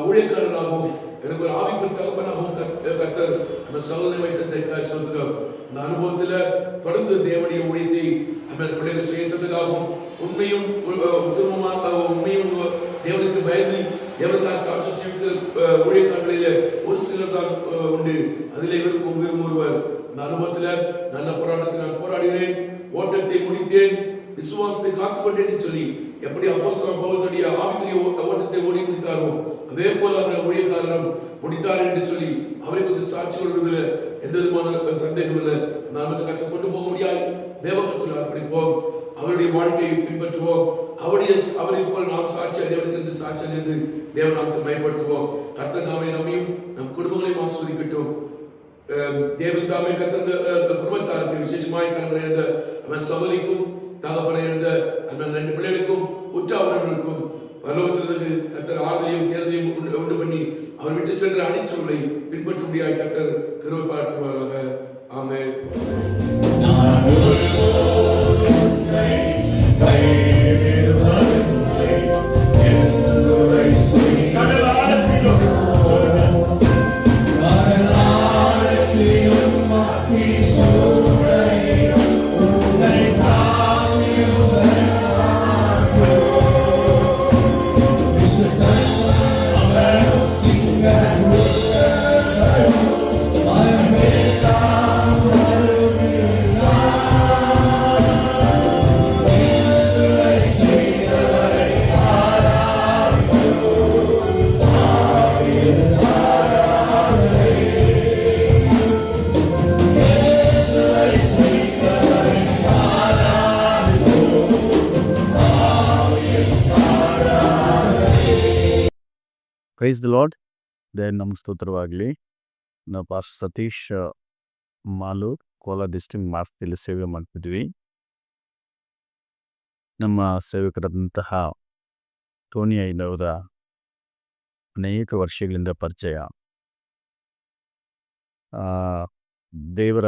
ஊழியக்காரனாகவும் எனக்கு ஒரு ஆவிக்குள் தகப்பனாகவும் கர்த்தர் நம்ம சகோதரனை வைத்ததை சொல்கிறோம். அந்த அனுபவத்தில் தொடர்ந்து தேவனுடைய ஊழியத்தை நம்ம பிள்ளைகள் செய்யத்தக்கதாகவும் உண்மையும் உண்மையும் தேவனுக்கு பயந்து தேவனுக்காக சாட்சி ஜீவிக்கிற ஊழியக்காரர்களில் ஒரு சிலர் தான் உண்டு. அதிலே இவரும் ஒருவர். அந்த அனுபவத்தில் நல்ல போராட்டத்தை நான் போராடினேன், ஓட்டத்தை முடித்தேன், விசுவாசத்தை காத்துக்கொண்டேன்னு சொல்லி எப்படி அப்போஸ்தலன் பவுல் தன்னுடைய ஆவிக்குரிய ஓட்டத்தை ஓடி முடித்தாரோ அதே போல அவர் ஊழியக்காரரும் முடித்தார் என்று சொல்லி அவரை கொஞ்சம் சாட்சி கொள்வதில் எந்த விதமான சந்தேகம் இல்லை. நாம் இந்த கற்று கொண்டு போக முடியாது. தேவகத்தில் அர்ப்பணிப்போம், அவருடைய வாழ்க்கையை பின்பற்றுவோம், அவரை போல் நாம் சாட்சியாக தேவனுக்கு சாட்சியம் என்று தேவநாமத்தை பயன்படுத்துவோம். கர்த்தர் தாமே நம்மையும் நம் குடும்பங்களையும் ஆஸ்வதிக்கட்டும். தேவன் தாமே கர்த்தர் குடும்பத்தாருக்கு விசேஷமாய் கணவரை எழுந்த அவன் சகோதரிக்கும் தகப்பனை எழுந்த அந்த 2 பிள்ளைகளுக்கும் உற்றாவர்களுக்கும் பரலோகத்திலிருந்து கர்த்தர் ஆறுதலையும் தேர்தலையும் உண்டு பண்ணி அவர் விட்டு சென்ற அனைச்சொல்லை பின்பற்ற முடியாத கர்த்தர் கிருபை பாராட்டுவாராக. ஆமென். Praise the lord. ನಮ್ಗೆ ಸ್ತೋತ್ರವಾಗಲಿ. ನಾವು ಪಾಸ್ಟರ್ ಸತೀಶ್ ಮಾಲೂರ್ ಕೋಲಾರ ಡಿಸ್ಟ್ರಿಕ್ಟ್ ಮಾಸ್ತಿಯಲ್ಲಿ ಸೇವೆ ಮಾಡ್ತಿದ್ವಿ. ನಮ್ಮ ಸೇವಕರಾದಂತಹ ಟೋನಿ ಐನವರ ಅನೇಕ ವರ್ಷಗಳಿಂದ ಪರಿಚಯ. ದೇವರ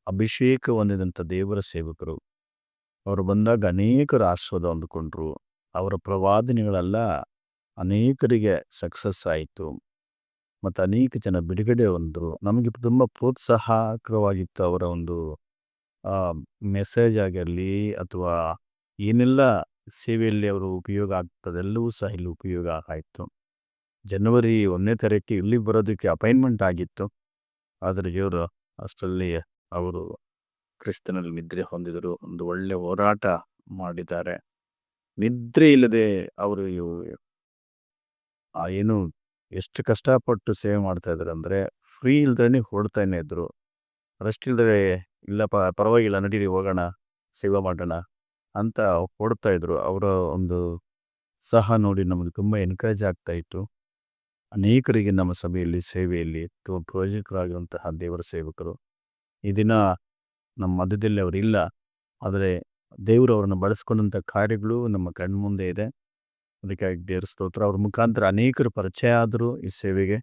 ಅಭಿಷೇಕ ಹೊಂದಿದಂಥ ದೇವರ ಸೇವಕರು. ಅವರು ಬಂದಾಗ ಅನೇಕರು ಆಶೀರ್ವಾದ ಹೊಂದಿಕೊಂಡ್ರು. ಅವರ ಪ್ರವಾದನೆಗಳೆಲ್ಲ ಅನೇಕರಿಗೆ ಸಕ್ಸಸ್ ಆಯಿತು ಮತ್ತು ಅನೇಕ ಜನ ಬಿಡುಗಡೆ ಹೊಂದರು. ನಮಗೆ ತುಂಬ ಪ್ರೋತ್ಸಾಹಕರವಾಗಿತ್ತು ಅವರ ಒಂದು ಮೆಸೇಜ್ ಆಗಿರಲಿ ಅಥವಾ ಏನೆಲ್ಲ ಸೇವೆಯಲ್ಲಿ ಅವರು ಉಪಯೋಗ ಆಗ್ತದೆಲ್ಲವೂ ಸಹ ಇಲ್ಲಿ ಉಪಯೋಗ ಆಯಿತು. ಜನವರಿ 1ನೇ ತಾರೀಕಿಗೆ ಇಲ್ಲಿ ಬರೋದಕ್ಕೆ ಅಪಾಯಿಂಟ್ಮೆಂಟ್ ಆಗಿತ್ತು. ಆದರೆ ಇವರು ಅಷ್ಟರಲ್ಲಿ ಅವರು ಕ್ರಿಸ್ತನಲ್ಲಿ ನಿದ್ರೆ ಹೊಂದಿದರು. ಒಂದು ಒಳ್ಳೆಯ ಹೋರಾಟ ಮಾಡಿದ್ದಾರೆ. ನಿದ್ರೆ ಇಲ್ಲದೆ ಅವರು ಏನು ಎಷ್ಟು ಕಷ್ಟಪಟ್ಟು ಸೇವೆ ಮಾಡ್ತಾ ಇದ್ದಾರೆ ಅಂದರೆ ಫ್ರೀ ಇಲ್ದೇ ಹೊಡ್ತಾನೆ ಇದ್ರು. ರೆಸ್ಟ್ ಇಲ್ದೇ ಇಲ್ಲಪ್ಪ ಪರವಾಗಿಲ್ಲ ನಡೀರಿ ಹೋಗೋಣ ಸೇವೆ ಮಾಡೋಣ ಅಂತ ಹೊಡ್ತಾ ಇದ್ರು. ಅವರ ಒಂದು ಸಹ ನೋಡಿ ನಮಗೆ ತುಂಬ ಎನ್ಕರೇಜ್ ಆಗ್ತಾ ಇತ್ತು. ಅನೇಕರಿಗೆ ನಮ್ಮ ಸಭೆಯಲ್ಲಿ ಸೇವೆಯಲ್ಲಿ ಪ್ರಯೋಜಕರಾಗಿರುವಂತಹ ದೇವರ ಸೇವಕರು ಈ ದಿನ ನಮ್ಮ ಮಧ್ಯದಲ್ಲಿ ಅವರಿಲ್ಲ. ಆದರೆ ದೇವರು ಅವರನ್ನು ಬಳಸ್ಕೊಂಡಂಥ ಕಾರ್ಯಗಳು ನಮ್ಮ ಕಣ್ಮುಂದೆ ಇದೆ. ಅದಕ್ಕಾಗಿ ದೇವರ ಸ್ತೋತ್ರ. ಅವ್ರ ಮುಖಾಂತರ ಅನೇಕರು ಪರಿಚಯ ಆದರು, ಈ ಸೇವೆಗೆ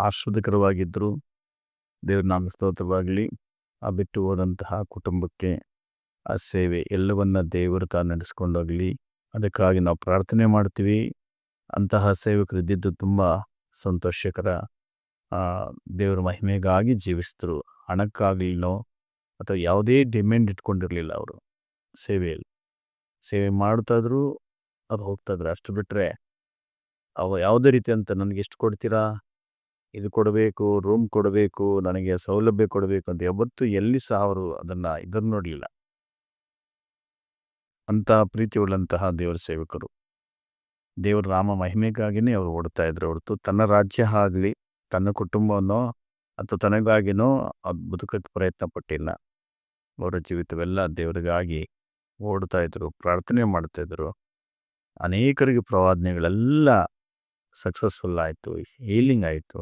ಆಶ್ವಾದಕರವಾಗಿದ್ದರು. ದೇವ್ರ ನಾಮ ಸ್ತೋತ್ರವಾಗಲಿ. ಆ ಬಿಟ್ಟು ಹೋದಂತಹ ಕುಟುಂಬಕ್ಕೆ ಆ ಸೇವೆ ಎಲ್ಲವನ್ನ ದೇವರು ತಾನು ನಡೆಸ್ಕೊಂಡೋಗಲಿ. ಅದಕ್ಕಾಗಿ ನಾವು ಪ್ರಾರ್ಥನೆ ಮಾಡ್ತೀವಿ. ಅಂತಹ ಸೇವಕರು ಇದ್ದಿದ್ದು ತುಂಬ ಸಂತೋಷಕರ. ದೇವರ ಮಹಿಮೆಗಾಗಿ ಜೀವಿಸಿದ್ರು. ಹಣಕ್ಕಾಗಲಿನೋ ಅಥವಾ ಯಾವುದೇ ಡಿಮ್ಯಾಂಡ್ ಇಟ್ಕೊಂಡಿರಲಿಲ್ಲ. ಅವರು ಸೇವೆಯಲ್ಲಿ ಸೇವೆ ಮಾಡ್ತಾಯಿದ್ರು, ಅವ್ರು ಹೋಗ್ತಾಯಿದ್ರು. ಅಷ್ಟು ಬಿಟ್ಟರೆ ಯಾವುದೇ ರೀತಿ ಅಂತ ನನಗೆ ಎಷ್ಟು ಕೊಡ್ತೀರಾ, ಇದು ಕೊಡಬೇಕು, ರೂಮ್ ಕೊಡಬೇಕು, ನನಗೆ ಸೌಲಭ್ಯ ಕೊಡಬೇಕು ಅಂತ ಯಾವತ್ತೂ ಎಲ್ಲಿ ಸಹ ಅವರು ಇದನ್ನು ನೋಡಲಿಲ್ಲ. ಅಂಥ ಪ್ರೀತಿ ಉಳ್ಳಂತಹ ದೇವರ ಸೇವಕರು. ದೇವರ ನಾಮ ಮಹಿಮೆಗಾಗಿಯೇ ಅವರು ಓಡ್ತಾ ಇದ್ರು ಹೊರತು ತನ್ನ ರಾಜ್ಯ ಆಗಲಿ ತನ್ನ ಕುಟುಂಬವನ್ನೋ ಅಥವಾ ತನಗಾಗಿನೋ ಅದು ಬದುಕಕ್ಕೆ ಪ್ರಯತ್ನ ಪಟ್ಟಿಲ್ಲ. ಅವರ ಜೀವಿತವೆಲ್ಲ ದೇವರಿಗಾಗಿ ಓಡ್ತಾ ಇದ್ರು, ಪ್ರಾರ್ಥನೆ ಮಾಡ್ತಾಯಿದ್ರು. ಅನೇಕರಿಗೆ ಪ್ರವಾದನೆಗಳೆಲ್ಲ ಸಕ್ಸಸ್ಫುಲ್ ಆಯಿತು, ಹೀಲಿಂಗ್ ಆಯಿತು.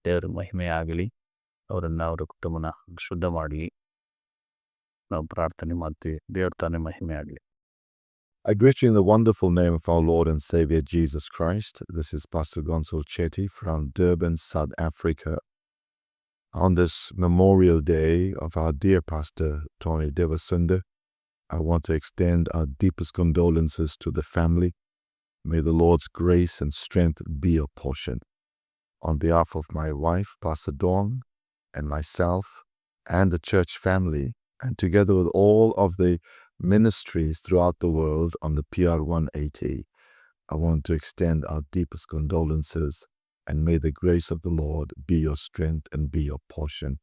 ದೇವರ ಮಹಿಮೆ ಆಗಲಿ. ಅವರನ್ನು ಅವರ ಕುಟುಂಬನ ಶುದ್ಧ ಮಾಡಲಿ ನಾವು ಪ್ರಾರ್ಥನೆ ಮಾಡ್ತೀವಿ. ದೇವ್ರ ತಾನೇ ಮಹಿಮೆ ಆಗಲಿ. I greet you in the wonderful name of our Lord and Savior Jesus Christ. This is Pastor Gonzalo Chetty from Durban, South Africa. On this Memorial Day of our dear Pastor Tony Devasunda, I want to extend our deepest condolences to the family. May the Lord's grace and strength be your portion. On behalf of my wife, Pastor Dawn, and myself, and the church family, and together with all of the ministries throughout the world on the PR 180, I want to extend our deepest condolences, and may the grace of the Lord be your strength and be your portion.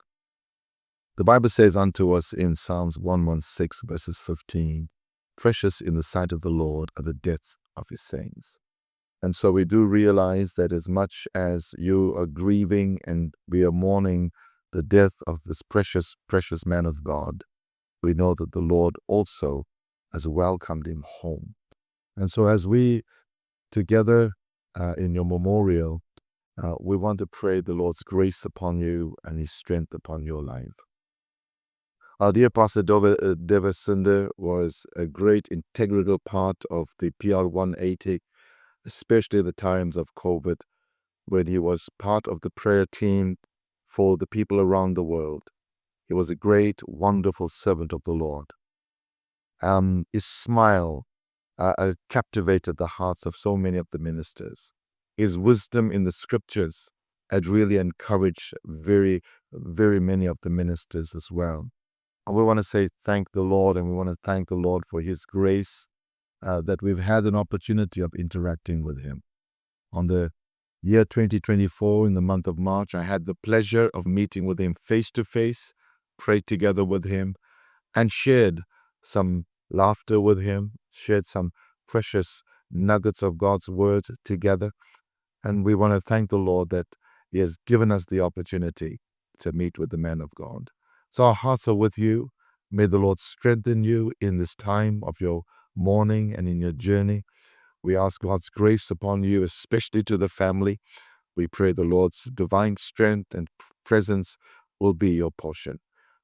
The Bible says unto us in Psalms 116, verses 15, precious in the sight of the Lord are the deaths of his saints. And so we do realize that as much as you are grieving and we are mourning the death of this precious, precious man of God, we know that the Lord also has welcomed him home. And so as we together in your memorial, we want to pray the Lord's grace upon you and his strength upon your life. Our dear Pastor Devasunda was a great integral part of the PR 180, especially the times of COVID, when he was part of the prayer team for the people around the world. He was a great, wonderful servant of the Lord. His smile captivated the hearts of so many of the ministers. His wisdom in the scriptures had really encouraged very, very many of the ministers as well. And we want to say thank the Lord, and we want to thank the Lord for his grace that we've had an opportunity of interacting with him. On the year 2024, in the month of March, I had the pleasure of meeting with him face to face, prayed together with him, and shared some laughter with him, shared some precious nuggets of God's word together. And we want to thank the Lord that he has given us the opportunity to meet with the man of God. So our hearts are with you. May the Lord strengthen you in this time of your mourning and in your journey. We ask God's grace upon you, especially to the family. We pray the Lord's divine strength and presence will be your portion.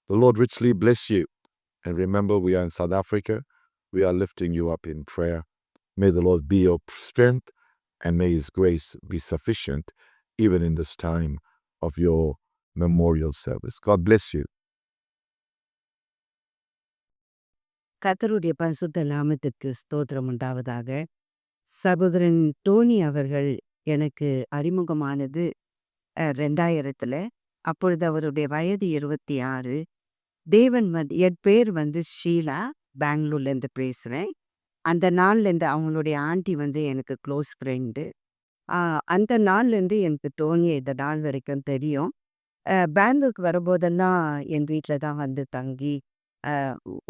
The Lord richly bless you. And remember, we are in South Africa. We are lifting you up in prayer. May the Lord be your strength, and may his grace be sufficient even in this time of your memorial service. God bless you. கர்த்தருடைய பரிசுத்த நாமத்திற்கு ஸ்தோத்திரம் உண்டாவதாக. சகோதரன் டோனி அவர்கள் எனக்கு அறிமுகமானது 2000. அப்பொழுது அவருடைய வயது 26. தேவன் என் பேர் ஷீலா, பெங்களூர்லேருந்து பேசுகிறேன். அந்த நாள்லேருந்து அவங்களுடைய ஆண்டி எனக்கு க்ளோஸ் ஃப்ரெண்டு. அந்த நாள்லேருந்து எனக்கு டோனியை இந்த நாள் வரைக்கும் தெரியும். பெங்களூருக்கு வரும்போதெல்லாம் என் வீட்டில் தான் வந்து தங்கி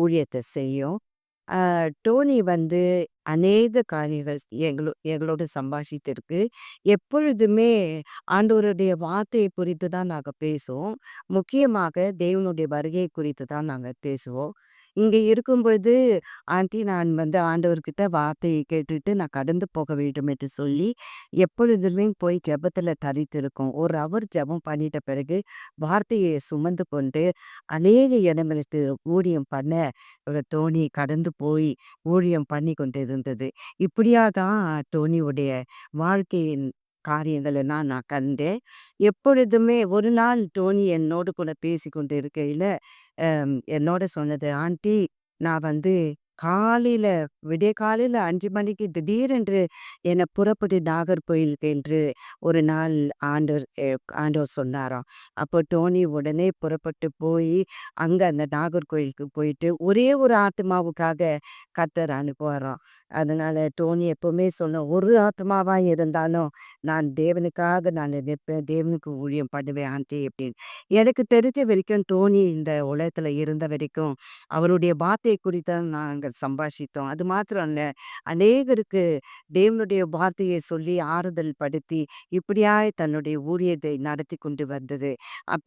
ஊழியத்தை செய்யும். டோனி அநேக காரியங்கள் எங்களோட சம்பாஷித்திருக்கு. எப்பொழுதுமே ஆண்டவருடைய வார்த்தையை குறித்து தான் நாங்கள் பேசுவோம். முக்கியமாக தேவனுடைய வருகை குறித்து தான் நாங்கள் பேசுவோம். இங்கே இருக்கும் பொழுது ஆண்டி, நான் ஆண்டவர்கிட்ட வார்த்தையை கேட்டுட்டு நான் கடந்து போக வேண்டும் என்று சொல்லி எப்பொழுதுமே போய் ஜெபத்தில் தரித்திருக்கோம். ஒரு அவர் ஜெபம் பண்ணிட்ட பிறகு வார்த்தையை சுமந்து கொண்டு அநேக இடங்களுக்கு ஊழியம் பண்ண டோனி கடந்து போய் ஊழியம் பண்ணி கொண்டு இருந்தது. இப்படியா தான் டோனியுடைய வாழ்க்கையின் காரியங்களை நான் கண்டேன். எப்பொழுதுமே ஒரு நாள் டோனி என்னோடு கூட பேசி கொண்டு இருக்கையில் என்னோட சொன்னது, ஆண்டி, நான் காலையில் விடிய காலையில் 5 மணிக்கு திடீரென்று என்னை புறப்பட்டு நாகர்கோயிலுக்கு என்று ஒரு நாள் ஆண்டவர் சொன்னாராம். அப்போ டோனி உடனே புறப்பட்டு போய் அங்கே அந்த நாகர்கோயிலுக்கு போயிட்டு ஒரே ஒரு ஆத்மாவுக்காக கர்த்தர் அனுப்புவாராம். அதனால் டோனி எப்போவுமே சொன்ன, ஒரு ஆத்மாவாக இருந்தாலும் நான் தேவனுக்காக நான் நிற்பேன், தேவனுக்கு ஊழியம் பண்ணுவேன் ஆண்டி அப்படின்னு. எனக்கு தெரிஞ்ச வரைக்கும் டோனி இந்த உலகத்தில் இருந்த வரைக்கும் அவருடைய வார்த்தையை குறித்து நாங்கள் சம்பாஷித்தோம். அது மாத்திரம் இல்லை, அநேகருக்கு தேவனுடைய வார்த்தையை சொல்லி ஆறுதல் படுத்தி இப்படியாய் தன்னுடைய ஊழியத்தை நடத்தி கொண்டு வந்தது.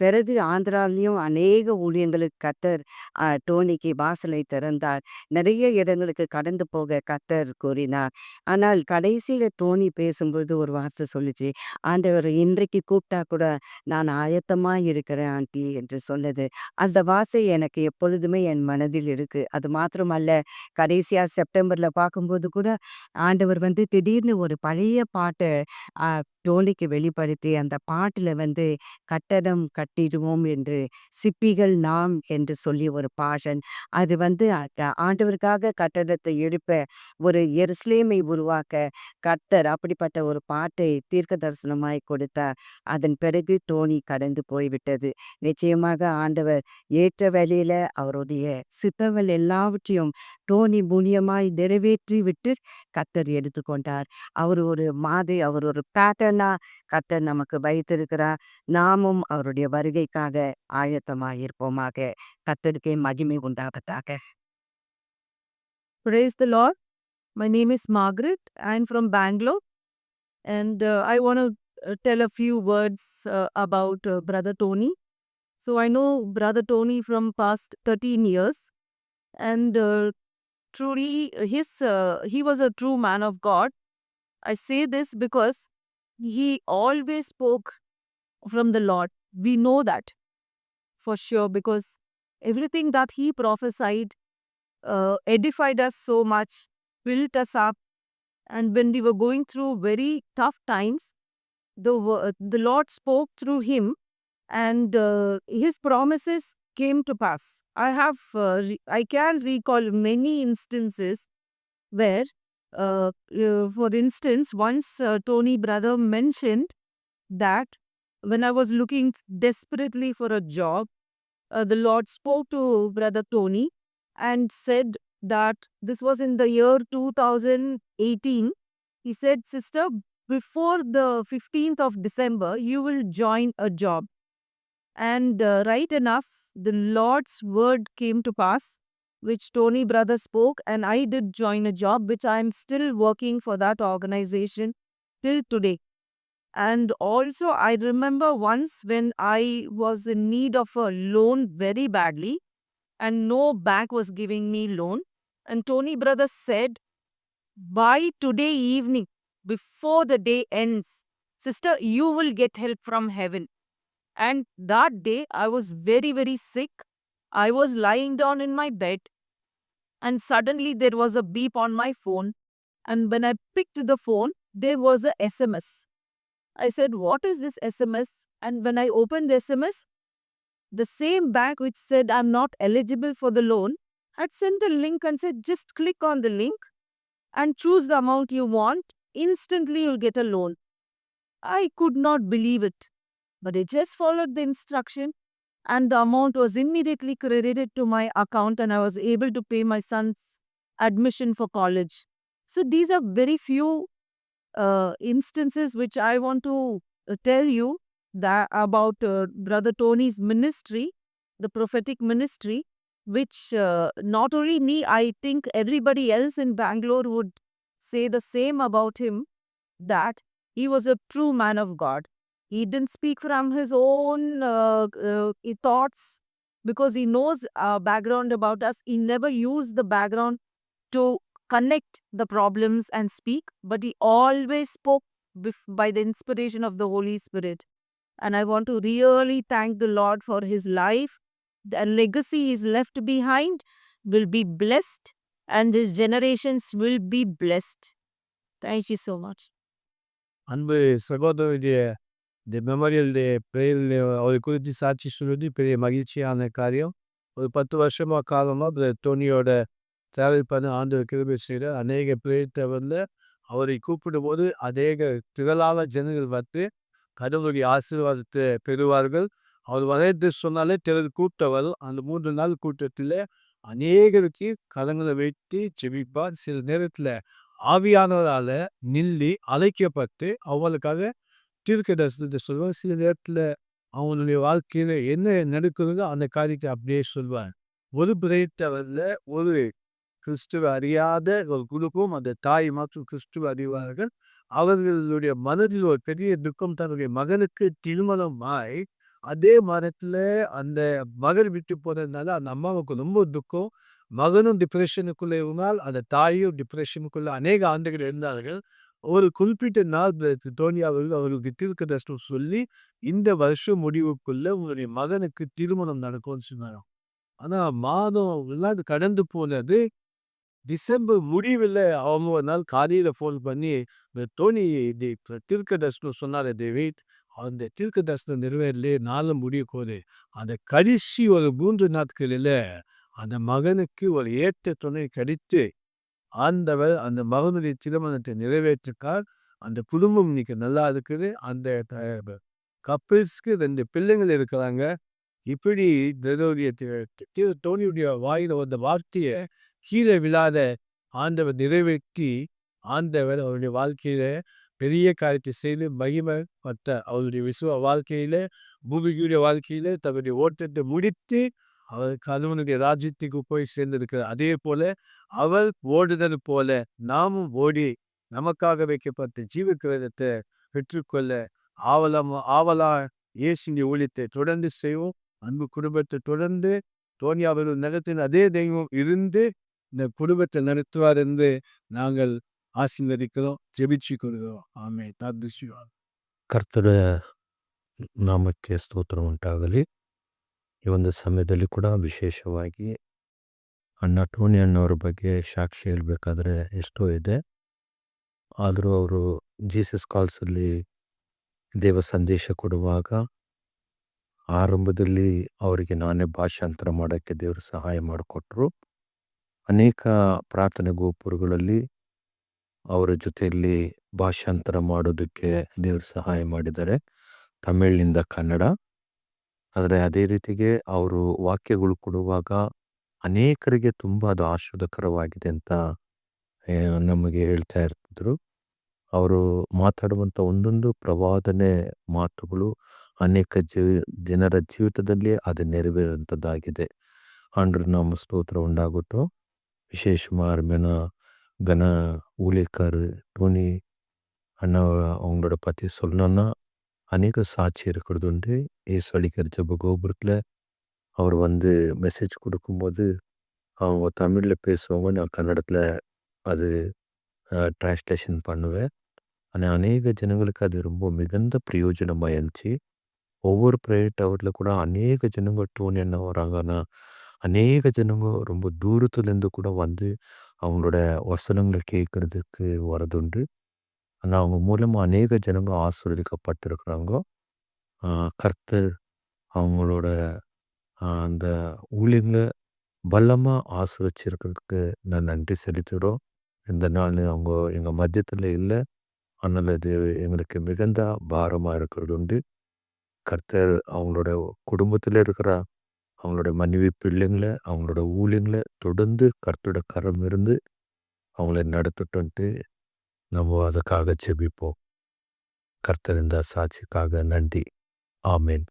பிறகு ஆந்திராவிலையும் அநேக ஊழியங்களுக்கு கர்த்தர் டோனிக்கு வாசலை திறந்தார். நிறைய இடங்களுக்கு கடந்து போக கர்த்தர் கூறினார். ஆனால் கடைசியில் டோனி பேசும்பொழுது ஒரு வார்த்தை சொல்லிச்சு, ஆண்டவர் இன்றைக்கு கூப்பிட்டா கூட நான் ஆயத்தமாக இருக்கிறேன் ஆண்டி என்று சொன்னது. அந்த வார்த்தை எனக்கு எப்பொழுதுமே என் மனதில் இருக்கு. அது மாத்திரமல்ல, கடைசியாக செப்டம்பரில் பார்க்கும்போது கூட ஆண்டவர் திடீர்னு ஒரு பழைய பாட்டை டோனிக்கு வெளிப்படுத்தி அந்த பாட்டுல வந்து கட்டடம் கட்டிடுவோம் என்று சிற்பிகள் நாம் என்று சொல்லி ஒரு பாஷன். அது வந்து ஆண்டவருக்காக கட்டடத்தை எழுப்ப ஒரு எருசலேமை உருவாக்க கர்த்தர் அப்படிப்பட்ட ஒரு பாட்டை தீர்க்க தரிசனமாய் கொடுத்தார். அதன் பிறகு டோனி கடந்து போய்விட்டது. நிச்சயமாக ஆண்டவர் ஏற்ற வேளையில அவருடைய சித்தங்கள் எல்லாவற்றையும் டோனி மூலியமாய் நிறைவேற்றி விட்டு கர்த்தர் எடுத்துக்கொண்டார். அவர் ஒரு பேட்டர்னா கர்த்தர் நமக்கு வைத்திருக்கிறார். நாமும் அவருடைய வருகைக்காக ஆயத்தமாய் இருப்போமாக. கர்த்தருக்கே மகிமை உண்டாவதாக. Praise the Lord. My name is Margaret. I'm from Bangalore, and I want to tell a few words about Brother Tony. So I know Brother Tony from past 13 years, and truly he was a true man of God. I say this because he always spoke from the Lord. We know that for sure, because everything that he prophesied edified us so much, built us up. And when we were going through very tough times, the Lord spoke through him, and his promises came to pass. I can recall many instances where, for instance, once Tony brother mentioned that when I was looking desperately for a job, the Lord spoke to Brother Tony and said that this was in the year 2018. He said, "Sister, before the 15th of December, you will join a job." And right enough, the Lord's word came to pass, which Tony brother spoke, and I did join a job, which I'm still working for that organization till today. And also, I remember once when I was in need of a loan very badly, and no bank was giving me loan. And Tony brother said, by today evening, before the day ends, sister, you will get help from heaven. And that day, I was very, very sick. I was lying down in my bed, and suddenly there was a beep on my phone. And when I picked the phone, there was a SMS. I said, "What is this SMS?" And when I opened the SMS, the same bank which said I'm not eligible for the loan had sent a link and said, "Just click on the link and choose the amount you want. Instantly, you'll get a loan." I could not believe it, but I just followed the instruction, and the amount was immediately credited to my account, and I was able to pay my son's admission for college. So these are very few instances which I want to tell you that about Brother Tony's ministry, the prophetic ministry, which not only me, I think everybody else in Bangalore would say the same about him, that he was a true man of God. He didn't speak from his own thoughts, because he knows our background about us. He never used the background to connect the problems and speak, but he always spoke by the inspiration of the Holy Spirit. And I want to really thank the Lord for his life. The legacy he's left behind will be blessed, and his generations will be blessed. Thank you so much. அன்பு சகோதரருடைய இந்த memorial டே ப்ரேயரில் அவரை குறித்து சாட்சி சொல்வது பெரிய மகிழ்ச்சியான காரியம். ஒரு 10 வருஷமாக காலமாக டோனியோட ட்ராவல் பண்ண ஆண்டவர் கிருபை செய்கிற அநேக பிரேயர்ல அவரை கூப்பிடும்போது அநேக திரளான ஜனங்கள் வந்து கடவுளுடைய ஆசீர்வாதத்தை பெறுவார்கள். அவர் வரது சொன்னாலே திரள் கூட்டம் வரும். அந்த 3 நாள் கூட்டத்தில் அநேகருக்கு கரங்களை வைத்து ஜெபிப்பார். சில நேரத்தில் ஆவியானவரால் நில்லி அழைக்கப்பட்டு அவங்களுக்காக தீர்க்க தரிசனத்தை சொல்வார். சில நேரத்தில் அவங்களுடைய வாழ்க்கையில் என்ன நடக்குதுங்க அந்த காரியத்தை அப்படியே சொல்வார். ஒரு பிரேயத்தவரில் ஒரு கிறிஸ்துவ அறியாத ஒரு குடும்பம், அந்த தாய் மற்றும் கிறிஸ்துவ அறிவார்கள். அவர்களுடைய மனதில் ஒரு பெரிய துக்கம், தன்னுடைய மகனுக்கு திருமணமாய் அதே மரத்தில் அந்த மகன் விட்டு போனதுனால அந்த அம்மாவுக்கு ரொம்ப துக்கம். மகனும் டிப்ரெஷனுக்குள்ளே இருந்தால், அந்த தாயும் டிப்ரெஷனுக்குள்ளே அநேக ஆண்டுகள் இருந்தார்கள். ஒரு குறிப்பிட்ட நாள் டோனி அவர்களுக்கு தீர்க்க தரிசனம் சொல்லி, இந்த வருஷம் முடிவுக்குள்ள உங்களுடைய மகனுக்கு திருமணம் நடக்கும்னு சொன்னாராம். ஆனால் மாதம் எல்லாம் கடந்து போனது. டிசம்பர் முடிவில் அவங்க ஒரு நாள் காலையில் ஃபோன் பண்ணி இந்த டோனி இது தீர்க்க தரிசனம் சொன்னார் டேவிட், அந்த தீர்க்க தரிசனம் நிறைவேறலே, நாளும் முடிய போகுது. அந்த கடைசி ஒரு 3 நாட்களில் அந்த மகனுக்கு ஒரு ஏற்ற துணை கிடைத்து ஆண்டவர் அந்த மகனுடைய திருமணத்தை நிறைவேற்றிருக்கார். அந்த குடும்பம் இன்னைக்கு நல்லா இருக்குது. அந்த கப்பிள்ஸ்க்கு 2 பிள்ளைங்கள் இருக்கிறாங்க. இப்படி டோனியுடைய வாயில வந்த வார்த்தையை கீழே விழாத ஆண்டவர் நிறைவேற்றி, ஆண்டவர் அவருடைய வாழ்க்கையில பெரிய காரியத்தை செய்து மகிமைப்பட்ட அவருடைய வாழ்க்கையில, பூமிக்குரிய வாழ்க்கையில தன்னுடைய ஓட்டத்தை முடித்து அவர் கணவனுடைய ராஜ்யத்துக்கு போய் சேர்ந்திருக்கிறார். அதே போல அவர் ஓடுதல் போல நாமும் ஓடி நமக்காக வைக்கப்பட்ட ஜீவக்கிரதத்தை பெற்றுக்கொள்ள ஆவலா இயேசுவின் ஊழியத்தை தொடர்ந்து செய்வோம். அன்பு குடும்பத்தை தொடர்ந்து டோனி அவர்கள் நடத்தின அதே தெய்வம் இருந்து இந்த குடும்பத்தை நடத்துவார் என்று நாங்கள் ಆಶೀರ್ವದಿக்கிறோம், ಜೆಬಿಚ್ಚಿ ಕೊಡುகிறோம். ಆಮೇಲೆ God bless you all. ಕರ್ತನ ನಾಮಕ್ಕೆ ಸ್ತೋತ್ರ ಉಂಟಾಗಲಿ. ಈ ಒಂದು ಸಮಯದಲ್ಲಿ ಕೂಡ ವಿಶೇಷವಾಗಿ ಅಣ್ಣ ಟೋನಿ ಅಣ್ಣವ್ರ ಬಗ್ಗೆ ಸಾಕ್ಷಿ ಹೇಳಬೇಕಾದ್ರೆ ಎಷ್ಟೋ ಇದೆ. ಆದರೂ ಅವರು ಜೀಸಸ್ ಕಾಲ್ಸಲ್ಲಿ ದೇವ ಸಂದೇಶ ಕೊಡುವಾಗ ಆರಂಭದಲ್ಲಿ ಅವರಿಗೆ ನಾನೇ ಭಾಷಾಂತರ ಮಾಡೋಕ್ಕೆ ದೇವರು ಸಹಾಯ ಮಾಡಿಕೊಟ್ರು. ಅನೇಕ ಪ್ರಾರ್ಥನೆ ಗೋಪುರಗಳಲ್ಲಿ ಅವರ ಜೊತೆಯಲ್ಲಿ ಭಾಷಾಂತರ ಮಾಡೋದಕ್ಕೆ ದೇವರು ಸಹಾಯ ಮಾಡಿದ್ದಾರೆ, ತಮಿಳಿನಿಂದ ಕನ್ನಡ. ಆದರೆ ಅದೇ ರೀತಿಗೆ ಅವರು ವಾಕ್ಯಗಳು ಕೊಡುವಾಗ ಅನೇಕರಿಗೆ ತುಂಬ ಅದು ಆಶೀರ್ವಾದಕರವಾಗಿದೆ ಅಂತ ನಮಗೆ ಹೇಳ್ತಾ ಇರ್ತಿದ್ರು. ಅವರು ಮಾತಾಡುವಂಥ ಒಂದೊಂದು ಪ್ರವಾದನೆ ಮಾತುಗಳು ಅನೇಕ ಜನರ ಜೀವಿತದಲ್ಲಿ ಅದು ನೆರವೇರುವಂಥದ್ದಾಗಿದೆ. ஆண்டவர் நாம ஸ்தோத்திரம் உண்டாகட்டும். விசேஷமாக அருமையான கன ஊழியக்கார் டோனி அண்ணா அவங்களோட பற்றி சொல்லணும்னா அநேக சாட்சி இருக்கிறது உண்டு. ஏசு அடிக்கிற ஜெப கோபுரத்தில் அவர் வந்து மெசேஜ் கொடுக்கும்போது அவங்க தமிழில் பேசுவாங்க, நான் கன்னடத்தில் அது டிரான்ஸ்லேஷன் பண்ணுவேன். ஆனால் அநேக ஜனங்களுக்கு அது ரொம்ப மிகுந்த பிரயோஜனமாக இருந்துச்சு. ஒவ்வொரு ப்ரேயர் டவரில் கூட அநேக ஜனங்க டோனி அண்ணா வராங்கன்னா அநேக ஜனங்க ரொம்ப தூரத்துலேருந்து கூட வந்து அவங்களோட வசனங்களை கேட்குறதுக்கு வரதுண்டு. ஆனால் அவங்க மூலமாக அநேக ஜனங்க ஆசீர்வதிக்கப்பட்டிருக்கிறாங்க. கர்த்தர் அவங்களோட அந்த ஊழியங்களை பலமாக ஆசீர்வதிச்சிருக்கிறதுக்கு நான் நன்றி செலுத்துகிறோம். இந்த நாள் அவங்க எங்கள் மத்தியத்தில் இல்லை, அதனால் அது எங்களுக்கு மிகுந்த பாரமாக இருக்கிறது உண்டு. கர்த்தர் அவங்களோட குடும்பத்தில் இருக்கிற அவங்களோட மனைவி பிள்ளைங்களை, அவங்களோட ஊழியங்களை தொடர்ந்து கர்த்தரோட கரம் இருந்து அவங்கள நடத்திட்டு நம்ம அதுக்காக ஜெபிப்போம். கர்த்தர் இந்த சாட்சிக்காக நன்றி. ஆமேன்.